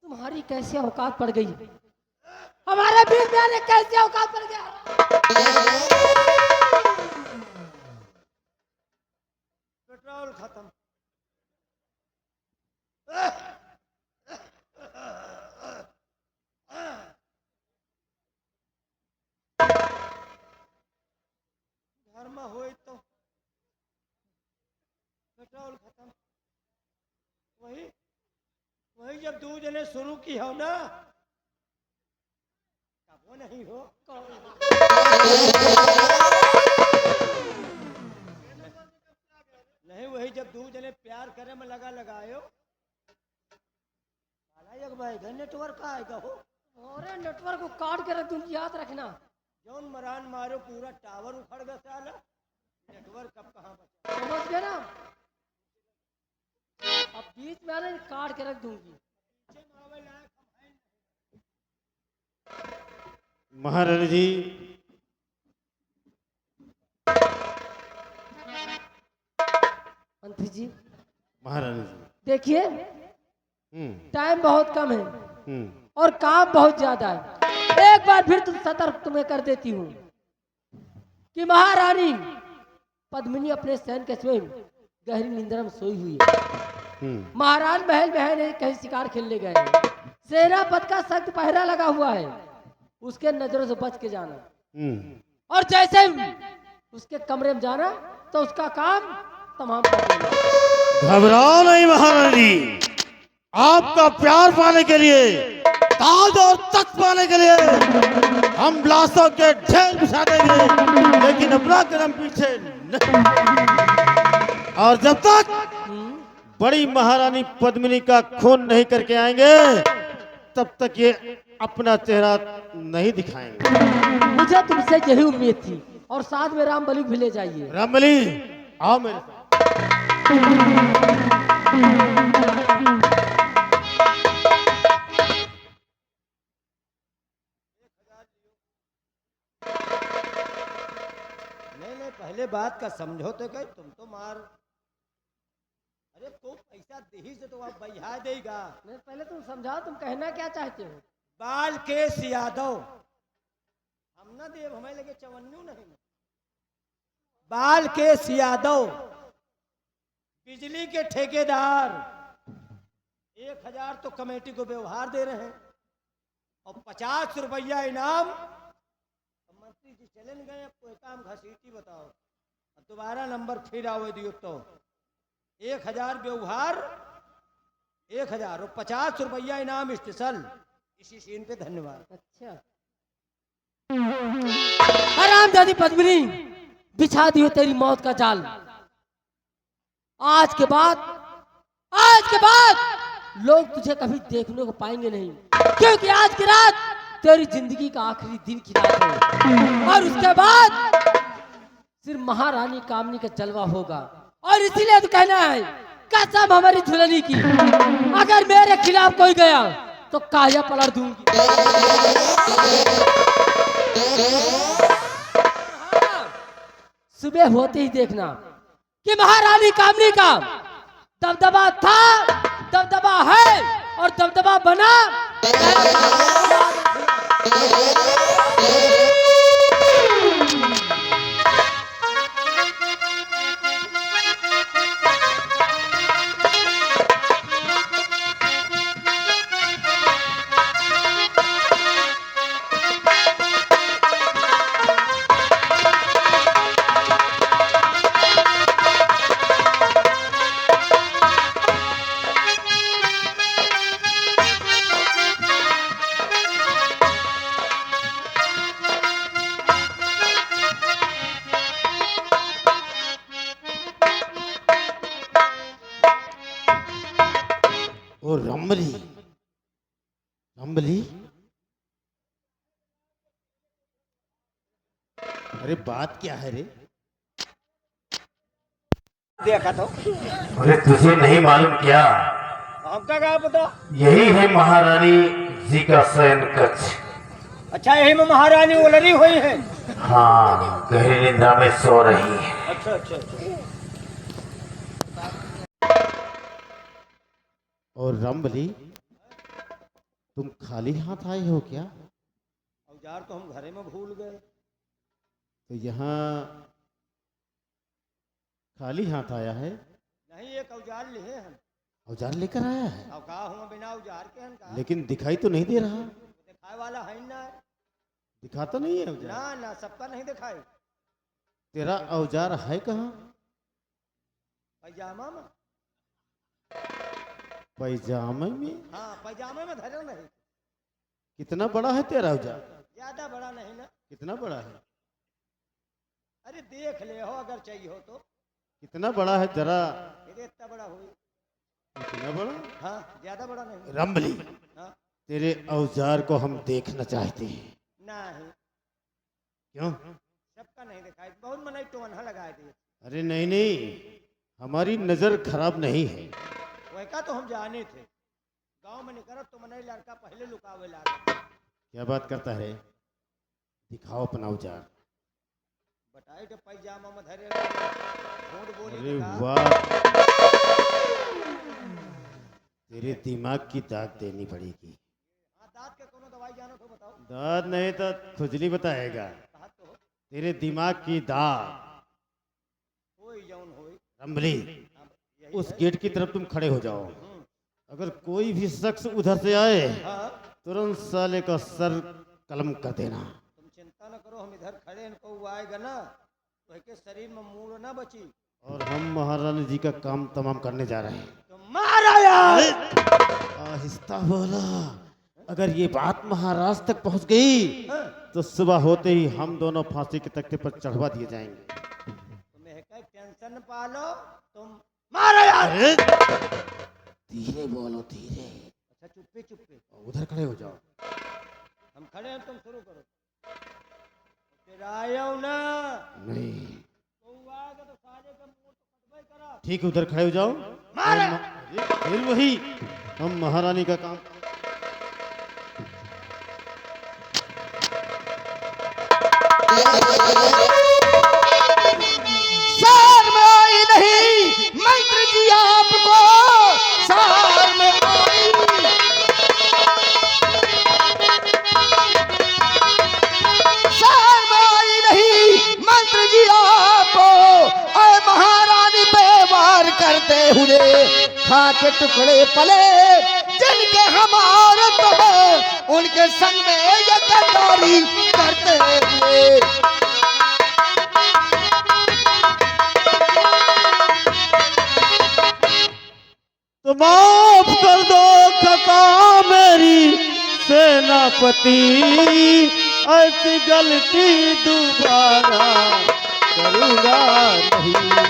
तुम्हारी कैसे औकात पड़ गई, हमारे बीच में आने कैसे औकात पड़ गया। पेट्रोल खत्म। घर में हो तो पेट्रोल खत्म, वही वही जब दू जने शुरू की हो ना, तब वो नहीं हो। नहीं, वही जब दू जने प्यार करे में लगा लगायो। एक भाई घर नेटवर्क आएगा हो। अरे नेटवर्क को काट के रख दूं, याद रखना। जौन मरान मारो पूरा टावर उखड़ गया साला, नेटवर्क अब कहाँ बचा। समझ गए ना? अब बीच में आने काट के रख दूंगी। महारानी जी, मंत्री जी महारानी जी, देखिए टाइम बहुत कम है हम्म, और काम बहुत ज्यादा है। एक बार फिर तुम सतर्क तुम्हें कर देती हूँ कि महारानी पद्मिनी अपने शयन के स्वयं गहरी निंद्रा में सोई हुई है। महाराज महल में कहीं शिकार खेलने गए हैं। सेनापति का सख्त पहरा लगा हुआ है, उसके नजरों से बच के जाना। और जैसे उसके कमरे में जाना तो उसका काम तमाम कर देना। घबराओ नहीं महारानी, आपका प्यार पाने के लिए, ताज और तख्त पाने के लिए हम लाशों के ढेर बिछा देंगे, लेकिन अपना कदम पीछे नहीं। और जब तक बड़ी महारानी पद्मिनी का खून नहीं करके आएंगे, तब तक ये अपना चेहरा नहीं दिखाएंगे। मुझे तुमसे यही उम्मीद थी, और साथ में रामबली भी ले जाइए। रामबली आओ मेरे साथ। नहीं, पहले बात का समझो तो कहीं तुम तो मार। अरे तो पैसा दे से तो आप बहिया देगा। नहीं, पहले तुम समझाओ, तुम कहना क्या चाहते हो? बाल केस यादव हम ना देव, हमें लगे चवन्नू नहीं। बाल केस यादव बिजली के ठेकेदार 1000 तो कमेटी को व्यवहार दे रहे हैं और 50 रुपया इनाम। मंत्री जी चले गए, अब कोई काम घसीटी बताओ, अब दोबारा नंबर फिर आओ दियो तो 1000 व्यवहार 1000 और 50 रुपया इनाम स्पेशल। इसी सीन पे धन्यवाद। अच्छा, आराम दादी पद्मिनी, बिछा दियो तेरी मौत का जाल। आज के बाद लोग तुझे कभी देखने को पाएंगे नहीं, क्योंकि आज की रात तेरी जिंदगी का आखिरी दिन की रात है। और उसके बाद सिर्फ महारानी कामनी का जलवा होगा। और इसीलिए तो कहना है, कसम हमारी दुल्हनी की, अगर मेरे खिलाफ कोई गया तो काया पलट दूंगी। सुबह होते ही देखना कि महारानी कामनी का दबदबा था, दबदबा है और दबदबा बना। ओ रंबली, रंबली, अरे बात क्या है रे? देखा तो अरे तुझे नहीं मालूम क्या? हमका क्या पता। यही है महारानी जी का शयन कक्ष। अच्छा, यही में महारानी ओलरी हुई है। हाँ, गहरी निद्रा में सो रही है। अच्छा अच्छा अच्छा। और रंबली, तुम खाली हाथ आए हो क्या? औजार तो हम घरे में भूल गए। तो यहाँ खाली हाथ आया है? नहीं, एक औजार लिए हम। औजार लेकर आया है? अब कहा हूँ बिना औजार के हम कहा। लेकिन दिखाई तो नहीं दे रहा। दिखाए वाला है ना। दिखा तो नहीं है औजार? ना ना, सबका नहीं दिखाई। तेरा औजार है कहाँ? पैजामा में। पैजामे में? हाँ पैजामे में धरे नहीं। कितना बड़ा है तेरा औजार? ज्यादा बड़ा नहीं ना। कितना बड़ा है? अरे देख ले हो अगर चाहिए हो तो। कितना बड़ा है जरा? ये इतना बड़ा हुई। कितना बड़ा? हाँ ज्यादा बड़ा नहीं। रंबली, हाँ तेरे औजार को हम देखना चाहते हैं। नहीं क्यों? सबका नहीं दिखाई, बहुत मनाई तो अनहा लगाए दिए। अरे नहीं नहीं, हमारी नजर खराब नहीं है। वैका तो हम जाने थे, गांव में निकल तो मनाई लड़का पहले लुकावे लागे। क्या बात करता है? दिखाओ अपना औजार। बताए तो पैजामा में धरे झूठ बोली अरे दिखा। वाह, तेरे दिमाग की दाग देनी पड़ेगी। हाँ दांत के कोनो दवाई जानो तो बताओ। दाद नहीं तो खुजली बताएगा। कहा तो हो तेरे दिमाग की दाग। कोई जौन होई। रंबली, हाँ, यही उस है। गेट की तरफ तुम खड़े हो जाओ। अगर कोई भी शख्स उधर से आए, हाँ तुरंत साले का सर कलम कर देना। तुम चिंता न करो, हम इधर खड़े इनको वो आएगा ना तो के शरीर में मूड़ ना बची। और हम महारानी जी का काम तमाम करने जा रहे हैं। तो मारा यार। आहिस्ता बोला, अगर ये बात महाराज तक पहुंच गई हाँ, तो सुबह होते ही हम दोनों फांसी के तख्ते पर चढ़वा दिए जाएंगे। तुम्हें कहीं टेंशन पालो तुम। मारा यार। अरे धीरे बोलो, धीरे। अच्छा चुप्पे चुप्पे उधर खड़े हो जाओ। हम खड़े हैं, तुम शुरू करो। फिर आयो ना नहीं, तो आएगा तो साले का मुंह तो कटवाई करा। ठीक है, उधर खड़े हो जाओ। मारे। अरे, फिर वही हम महारानी का काम। सार में आई नहीं मंत्र जी आपको, सार में आई। सार में आई नहीं मंत्र जी आपको, ऐ महारानी पे वार करते हुए खा के टुकड़े पले जिनके हमारे तो उनके संग में ये गद्दारी करते हुए। तो माफ कर दो खता मेरी सेनापति, ऐसी गलती दोबारा करूंगा नहीं।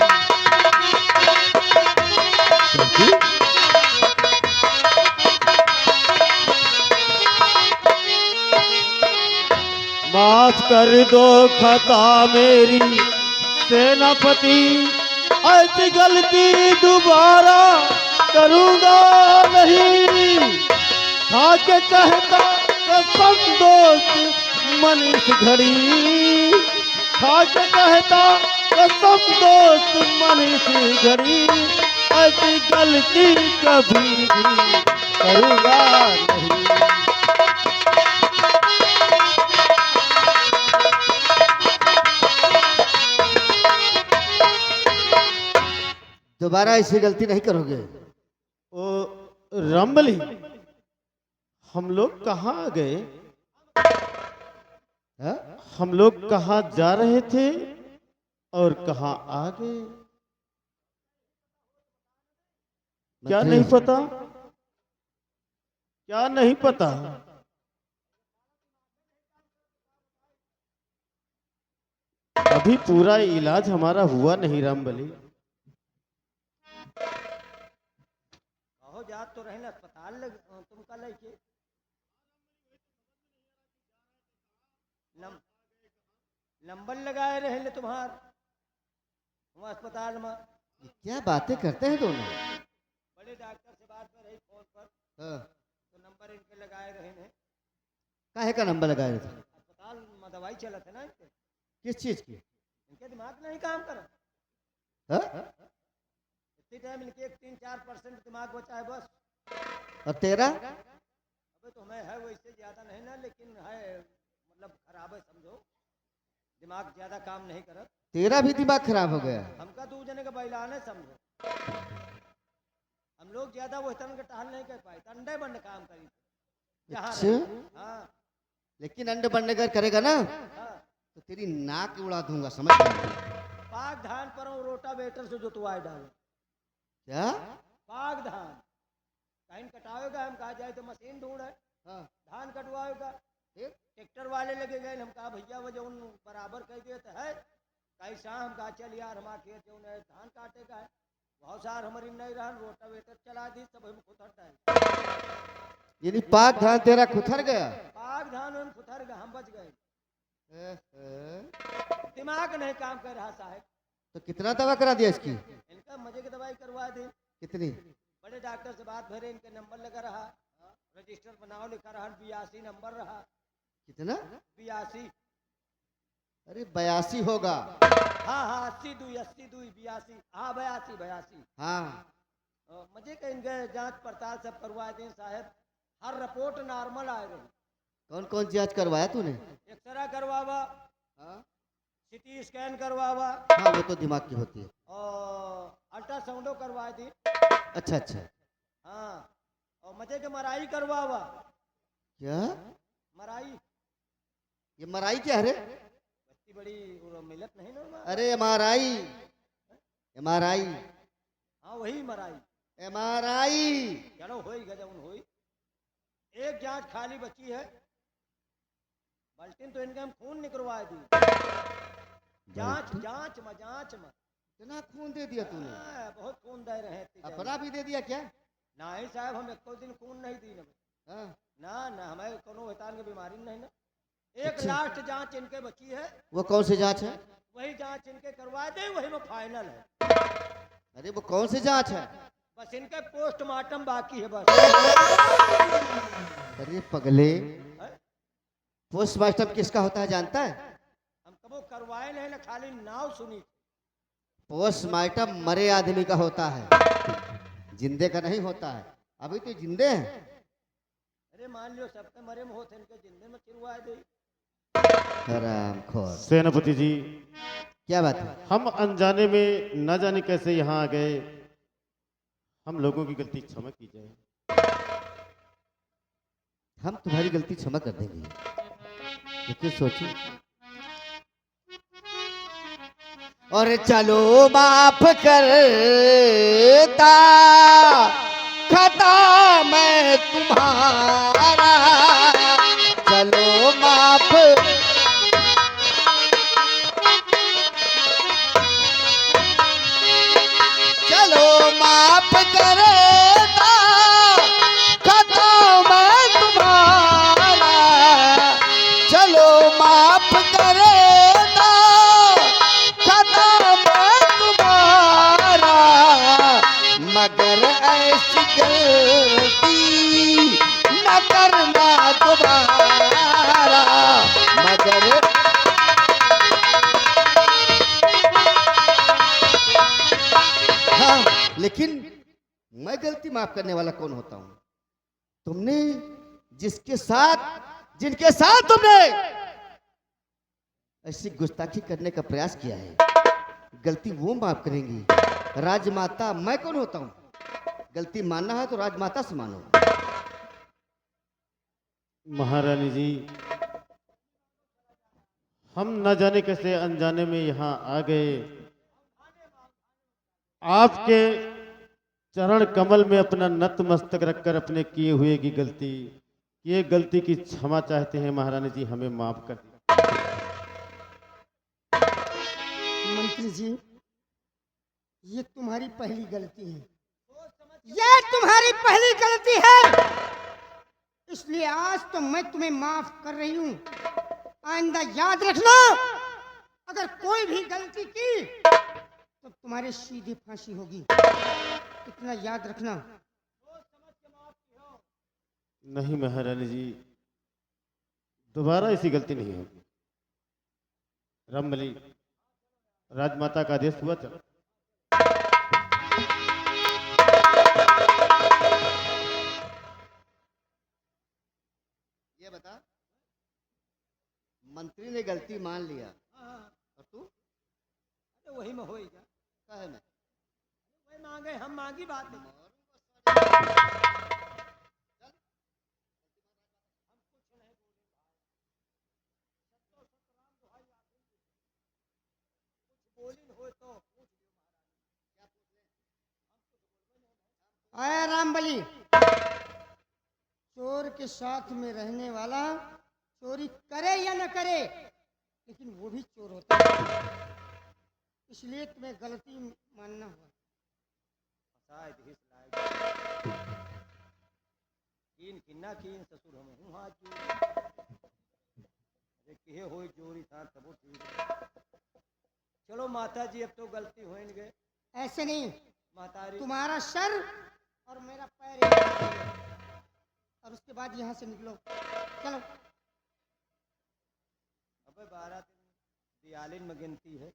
माफ कर दो खता मेरी सेनापति, ऐसी गलती दोबारा करूंगा नहीं। खा के कहता कसम दोस्त मन इस घड़ी, खा के कहता कसम दोस्त मन इस घड़ी, ऐसी गलती कभी भी करूंगा नहीं। दोबारा ऐसी गलती नहीं करोगे। ओ रंबली, हम लोग कहाँ आ गए? हाँ? हम लोग कहाँ जा रहे थे और कहाँ आ गए? क्या नहीं पता? क्या नहीं पता? अभी पूरा इलाज हमारा हुआ नहीं रंबली। कहो जात तो रहे ना अस्पताल लग तुमका लेके नंबर लगाए रहे ले तुम्हार वहाँ अस्पताल में। क्या बातें करते हैं दोनों? बड़े डॉक्टर से बात कर रही फोन पर हाँ। तो नंबर इनके लगाए रहे ने। काहे का नंबर लगाए थे? अस्पताल में दवाई चला था ना इनके। किस चीज की? इनके दिमाग नहीं काम करा। हाँ? इतनी टाइम इनके 3-4% दिमाग बचा है बस। और तेरा? अबे तो हमें है वैसे ज्यादा नहीं ना, लेकिन है मतलब खराब है समझो, दिमाग ज्यादा काम नहीं करत। तेरा भी दिमाग खराब हो गया? हमका दो जने का बैलान है समझो। हम लोग ज्यादा वो तरह का टहल नहीं कर पाए, अंडे बंड काम करी जहाँ अच्छा? रहे। हाँ लेकिन अंडे बंडे कर करेगा ना हाँ। तो तेरी नाक उड़ा दूंगा, समझ गया? पाक धान पर रोटा वेटर से जोतवाए डालो। क्या? पाक धान कहीं कटावेगा, हम कहा जाए तो मशीन ढूंढ है, हाँ धान कटवाएगा, फिर ट्रैक्टर वाले लगे गए, हम कहा भैया वो जो बराबर कह दिए तो है, कैसा हम कहा चल यार हमारा खेत जो है धान काटेगा है, बहुत सार हमारी नहीं रहा, रोटावेटर चला दी सब हम खुथरता है, यानी पाक धान तेरा खुथर गया। पाग धान हम खुथर गए, हम बच गए, तो दिमाग नहीं काम कर रहा साहब। कितना दवा करा दिया इसकी? इनका मजे की दवाई करवा दी, कितनी? बड़े डॉक्टर से बात भरे, इनके नंबर लगा रहा, रजिस्टर पर नाम लिखा रहा, 82 नंबर रहा, कितना? 82, अरे 82 होगा। हाँ हाँ 82 82 हाँ 82 हाँ मजे के इनके जांच पड़ताल सब करवा दें साहब, हर रिपोर्ट नॉर्मल आ रही। कौन कौन जांच करवाया तूने? एक्सरा करवावा, हाँ सिटी स्कैन करवावा, हाँ वो तो दिमाग की होती है। और अल्ट्रासाउंडो करवा दी, अच्छा अच्छा। हाँ, और मजे के मराई करवावा। क्या मराई? ये मराई क्या है रे? बस्ती बड़ी मिलत नहीं ना। अरे MRI MRI हाँ वही मराई। MRI। चलो होई गजब होई। एक जांच खाली बची है, बल्टिन तो इनके हम खून निकलवा दी। जांच जांच में इतना खून दे दिया तूने? बहुत खून दे रहे हैं। अपना भी दे दिया क्या? नहीं साहब, हम एक दिन खून नहीं दी ना। हाँ। ना हमें कोनो वेतान की बीमारी नहीं ना। एक लास्ट जांच इनके बची है। वो कौन सी जांच है? वही जांच इनके करवा दे, वही में फाइनल है। अरे वो कौन सी जांच है? बस इनके पोस्टमार्टम बाकी है बस। अरे पगले, पोस्टमार्टम किसका होता है जानता है? हम कबो करवाए नहीं ना, खाली नाव सुनी। पोस्टमार्टम मरे आदमी का होता है, जिंदे का नहीं होता है। अभी तो जिंदे हैं। अरे मान लो सबके मरे में होते, इनके जिंदे में चिरवा दे। हरामखोर। सेनापति जी, क्या बात है? हम अनजाने में न जाने कैसे यहाँ आ गए, हम लोगों की गलती क्षमा की जाए। हम तुम्हारी गलती क्षमा कर देंगे, लेकिन सोचो। और चलो माफ करता खता मैं तुम्हारा, चलो माफ। चलो माफ करता खता मैं तुम्हारा, चलो माफ करता खता मैं तुम्हारा, मगर ऐसी गलती न करना दोबारा, मगर। हाँ, लेकिन मैं गलती माफ करने वाला कौन होता हूं? तुमने जिसके साथ, जिनके साथ तुमने ऐसी गुस्ताखी करने का प्रयास किया है, गलती वो माफ करेंगी। राजमाता मैं कौन होता हूं? गलती मानना है तो राजमाता से मानो। महारानी जी, हम न जाने कैसे अनजाने में यहाँ आ गए, आपके चरण कमल में अपना नतमस्तक रखकर अपने किए हुए की गलती, ये गलती की क्षमा चाहते हैं। महारानी जी हमें माफ कर दीजिए। मंत्री जी, ये तुम्हारी पहली गलती है, ये तुम्हारी पहली गलती है, इसलिए आज तो मैं तुम्हें माफ कर रही हूं। आइंदा याद रखना, अगर कोई भी गलती की तो तुम्हारी सीधी फांसी होगी, इतना याद रखना। नहीं महारानी जी, दोबारा ऐसी गलती नहीं होगी। रामबली, राजमाता का आदेश हुआ चल। ये बता, मंत्री ने गलती मान लिया और तू? अरे वही में होएगा। काहे में? वही मांगे, हम मांगी बात नहीं। आया रामबली, चोर के साथ में रहने वाला चोरी करे या न करे, लेकिन वो भी चोर होता है। इसलिए तुम्हें गलती मानना हुआ। शायद हिस लायक कीन किन्ना कीन ससुर हम हूँ हाथ जोड़ अरे किहे होई चोरी था तबो ठीक है। चलो माता जी अब तो गलती होएंगे। ऐसे नहीं, मातारी तुम्हारा सर और मेरा पैर एक साथ है। और उसके बाद यहाँ से निकलो, चलो। अबे 12 दिन दियालिन में गिनती है।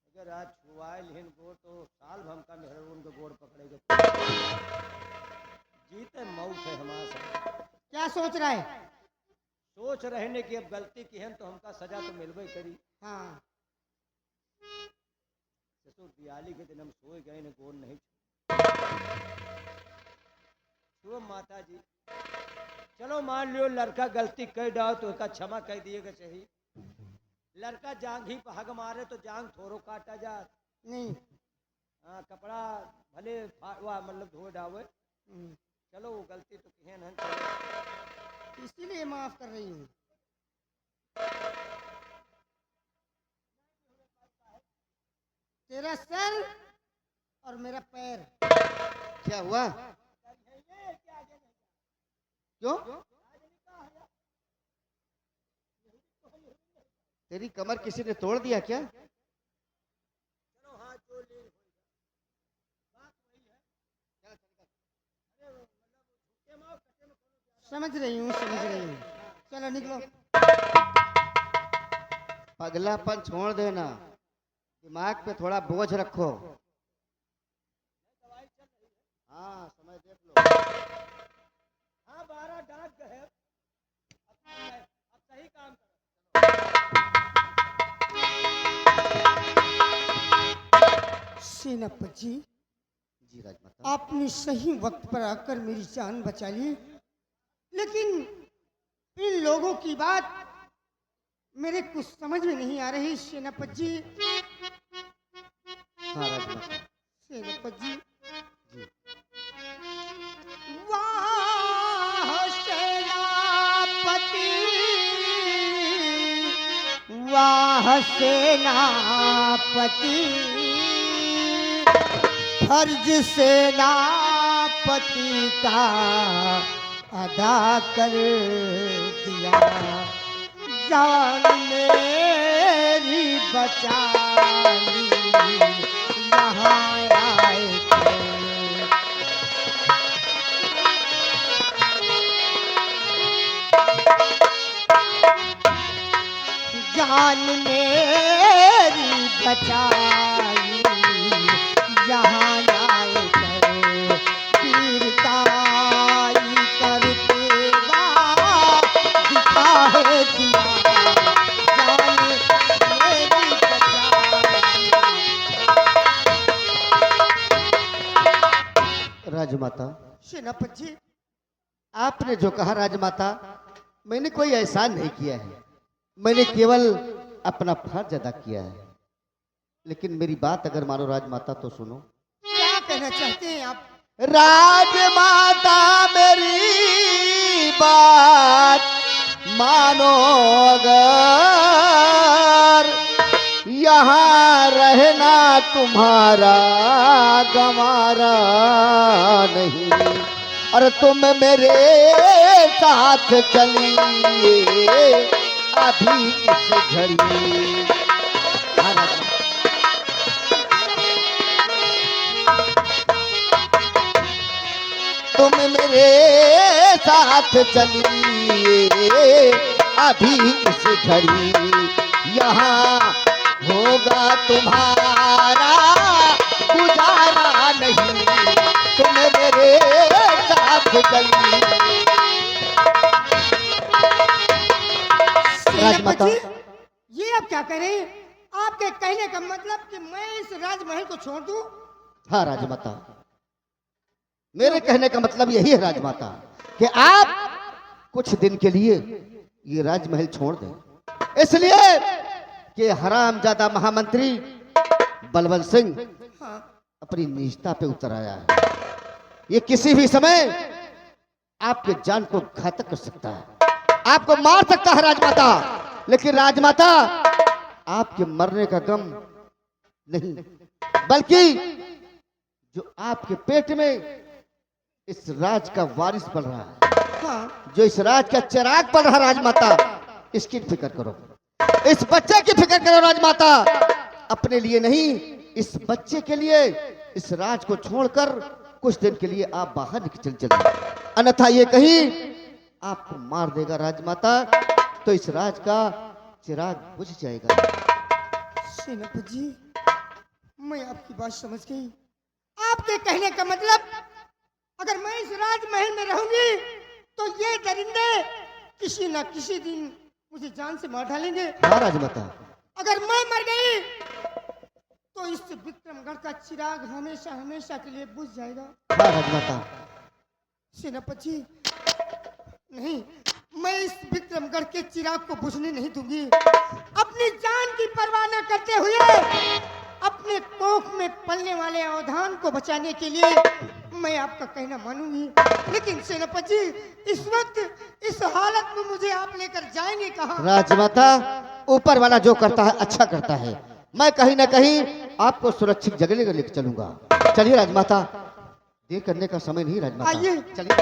अगर आज छुआए लिहन गोड़ तो साल भम का मेहर उनके गोड़ पकड़ेगा। जीते मौत है हमारे साथ। क्या सोच रहा है? सोच रहने की अब गलती की है तो हमका सजा तो मिलवे करी। हाँ, ससुर दियाली के दिन हम सोए गए ने गोड़ नहीं छुआ माता जी। चलो मान लियो लड़का गलती कर डाओ तो उसका क्षमा कह दिएगा सही। लड़का जांग ही हग मारे तो जांग थोड़ो काटा जा नहीं। हाँ कपड़ा भले मतलब धोए डावे। चलो वो गलती तो किए न इसीलिए माफ कर रही हूँ। तेरा सर और मेरा पैर। क्या हुआ? क्यों? तेरी कमर किसी ने तोड़ दिया क्या? चलो हाँ जो ले बात वही है। समझ रही हूँ, समझ रही हूँ। चलो निकलो। पगलापन छोड़ देना, दिमाग पे थोड़ा बोझ रखो। हाँ समय देख लो। हाँ 12 डांट गए अब सही काम करो। सेनापति जी, जी राजमाता। आपने सही वक्त पर आकर मेरी जान बचा ली, लेकिन इन लोगों की बात मेरे कुछ समझ में नहीं आ रही। सेनापति जी, हाँ राजमाता। सेनापति जी, जी। वाह सेनापति, वाह सेनापति, फर्ज सेनापति का अदा कर दिया, जान मेरी बचा ली, यहाँ आए थे। जान मेरी बचाई, यहाँ आए करे वीरताई करके दिखा है दिया, जान मेरी बचाई। राजमाता, सेनापति जी, आपने जो कहा राजमाता, मैंने कोई एहसान नहीं किया है, मैंने केवल अपना फर्ज अदा किया है। लेकिन मेरी बात अगर मानो राजमाता तो सुनो। क्या कहना चाहते हैं आप? राजमाता मेरी बात मानो अगर, यहाँ रहना तुम्हारा गंवारा नहीं, और तुम मेरे साथ चलिए अभी इस घड़ी। तुम मेरे साथ चलिए अभी इस घड़ी, यहाँ होगा तुम्हारा गुजारा नहीं, तुम मेरे साथ चलिए। सेनापति जी, ये अब क्या करें? आपके कहने का मतलब कि मैं इस राजमहल को छोड़ दूं? हाँ राजमाता, मेरे कहने का मतलब यही है राजमाता कि आप कुछ दिन के लिए ये राजमहल छोड़ दें, इसलिए कि हरामजादा महामंत्री बलवंत सिंह हाँ, अपनी निजता पे उतर आया है। ये किसी भी समय आपके जान को घातक कर सकता है, आपको मार सकता है राजमाता। लेकिन राजमाता आपके मरने का गम नहीं, बल्कि जो आपके पेट में इस राज का वारिस बन रहा है, हाँ जो इस राज का चिराग बन रहा है राजमाता, इसकी फिक्र करो, इस बच्चे की फिक्र करो राजमाता। अपने लिए नहीं, इस बच्चे के लिए इस राज को छोड़कर कुछ दिन के लिए आप बाहर निकल चलिए, अन्यथा ये कहीं आपको मार देगा राजमाता, तो इस राज का चिराग बुझ जाएगा। सेनापति जी, मैं आपकी बात समझ गई। आपके कहने का मतलब, अगर मैं इस राजमहल में रहूंगी तो ये दरिंदे किसी न किसी दिन मुझे जान से मार डालेंगे। हाँ राजमाता। अगर मैं मर गई तो इस विक्रमगढ़ का चिराग हमेशा हमेशा के लिए बुझ जाएगा। हाँ राजमाता। सेनापति जी, नहीं, मैं इस विक्रमगढ़ के चिराग को बुझने नहीं दूंगी। अपनी जान की परवाह न करते हुए अपने कोख में पलने वाले अवधान को बचाने के लिए मैं आपका कहना मानूंगी। लेकिन सेनापति जी, इस वक्त इस हालत में मुझे आप लेकर जाएंगे कहाँ? राजमाता, ऊपर वाला जो करता है अच्छा करता है। मैं कहीं ना कहीं आपको सुरक्षित जगह लेकर चलूंगा। चलिए राजमाता, देर करने का समय नहीं राजमाता, आइए। चलिए।